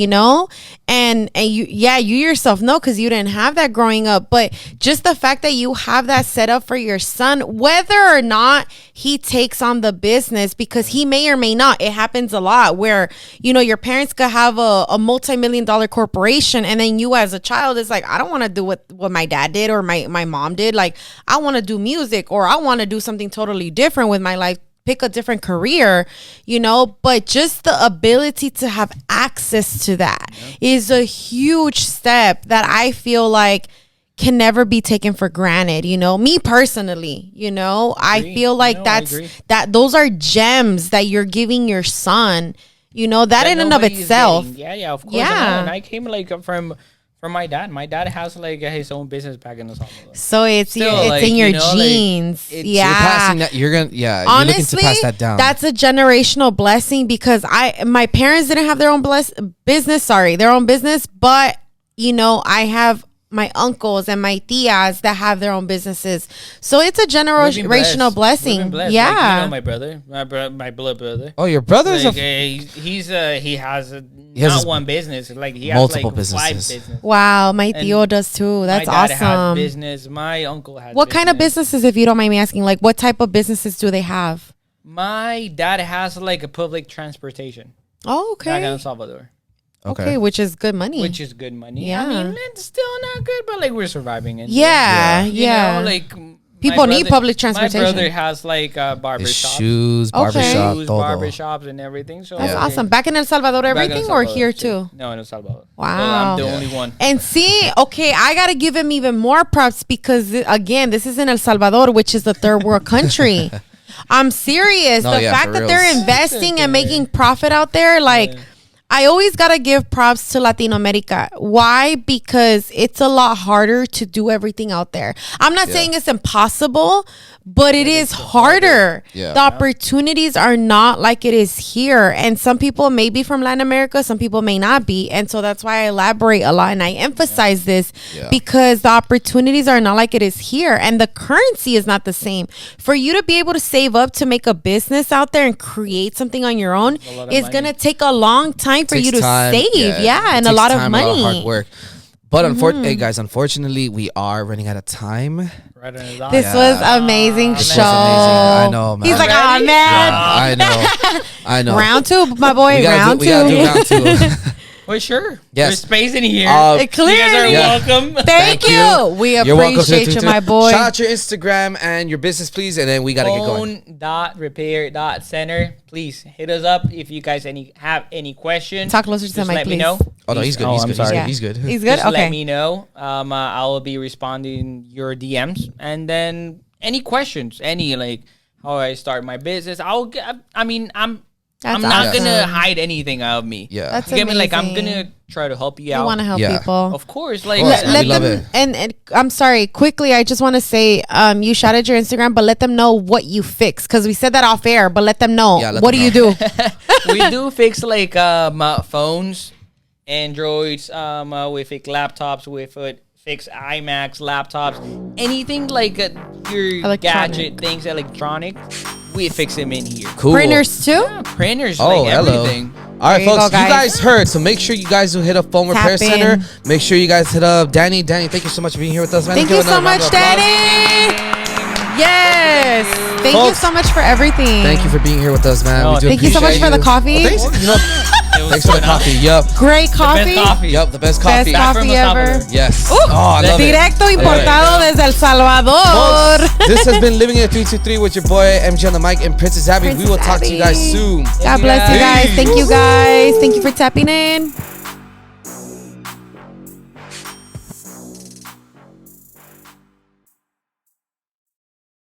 and you yourself know because you didn't have that growing up. But just the fact that you have that set up for your son, whether or not he takes on the business, because he may or may not. It happens a lot where your parents could have a multi-million-dollar corporation, and then you as a child is like, I don't want to do what my dad did or my mom did. Like I want to do music, or I want to do something totally different with my life. Pick a different career, but just the ability to have access to that is a huge step that I feel like can never be taken for granted. Me personally, I feel like No, I agree. those are gems that you're giving your son, that in and of nobody is itself. getting. Yeah, of course. Yeah. And I came like from my dad. My dad has like his own business back in the Salvador. So it's Still, it's like, in your like, genes. it's- Yeah. You're passing that. You're looking to Honestly, pass that down. that's a generational blessing because my parents didn't have their own their own business, but I have my uncles and my tias that have their own businesses. So it's a We've been generational blessed. blessing. We've been blessed. Yeah. Like, my brother, my blood brother. Oh, your brother's Like, a he has has not his- one business. Like he has multiple like businesses. 5 businesses. Wow, my And tío does too. That's my dad has awesome. business. My uncle has. What kind of businesses, if you don't mind me asking, like what type of businesses do they have? My dad has like a public transportation Oh, back in okay. El Salvador, Okay, which is good money. which is good money. Yeah. I mean, it's still not good, but like we're surviving. And yeah, you yeah. know, like People need public transportation. My brother has like barber his shops. shoes, Okay. barbershop, Shoes, todo. barbershops, and everything. So That's Yeah. awesome. Back in El Salvador, Back in El everything, or Salvador, here too? No, in El Salvador. Wow. Well, I'm the only one. And see, okay, I gotta give him even more props because again, this is in El Salvador, which is the third world country. I'm serious. No, The yeah, fact for that reals. they're investing and making profit out there, like I always gotta give props to Latino America. Why? Because it's a lot harder to do everything out there. I'm not saying it's impossible, but it is harder. Yeah. The opportunities are not like it is here. And some people may be from Latin America, some people may not be. And so that's why I elaborate a lot and I emphasize this Yeah. because the opportunities are not like it is here. And the currency is not the same. For you to be able to save up to make a business out there and create something on your own lot of is money. going to take a long time for Takes you to time, save. Yeah, it and a takes lot of time, money. a lot of hard work. But hey guys, unfortunately, we are running out of time. Right on his eye. This was amazing This was show. amazing. I know, man. He's like, oh Ready? man. I know. I know. Round 2, my boy. we Round we gotta do 2. round 2. Well, sure. Yes. There's space in here. It You clearly. guys are Yeah. welcome. Thank you. We You're welcome to appreciate you, the- my boy. Shout out your Instagram and your business, please, and then we gotta get going. Own.repair.center. Please hit us up if you guys have any questions. Talk closer to the Just mic, let me please. know. Oh no, he's good. Oh, He's I'm good. sorry. Yeah. He's good. He's good. He's good? Just Okay. let me know. I will be responding your DMs, and then any questions, any like how I start my business. I mean, That's I'm not awesome. gonna hide anything of me. Yeah. That's You get me? Like, I'm amazing. gonna try to help you You out. want to help Yeah. people. Of course. Like, course. Let We love them it. and I'm sorry, quickly I just want to say you shouted your Instagram, but let them know what you fix, because we said that off air, but let them know. Yeah, let what them do you do? we do fix like phones, Androids, we fix laptops, we fix iMacs, laptops, anything like your Electronic. gadget things, electronic, we fix them in here. Cool. Printers too? Printers, Oh, like hello. everything. All right, There you folks. go, You guys. guys heard, so make sure you guys will hit up Phone Repair Tap Center. in. Make sure you guys hit up Danny. Danny, thank you so much for being here with us, man. Thank Let's you give so another much, round of applause. Danny. Yes. Thank you Folks, so much for everything. Thank you for being here with us, man. No, We do Thank you so much appreciate for the coffee. Oh, thanks, you know, It was thanks for the phenomenal. coffee. Yup. Great coffee. Best coffee. Yup, the best Best coffee. Back from coffee El ever. Salvador. Yes. Oh, I love it. Directo importado desde El Salvador. Folks, this has been Living in 323 with your boy MG on the mic and Princess Abby. We will talk to you guys Abby. soon. God bless you guys. Peace. Thank you guys. Thank you for tapping in.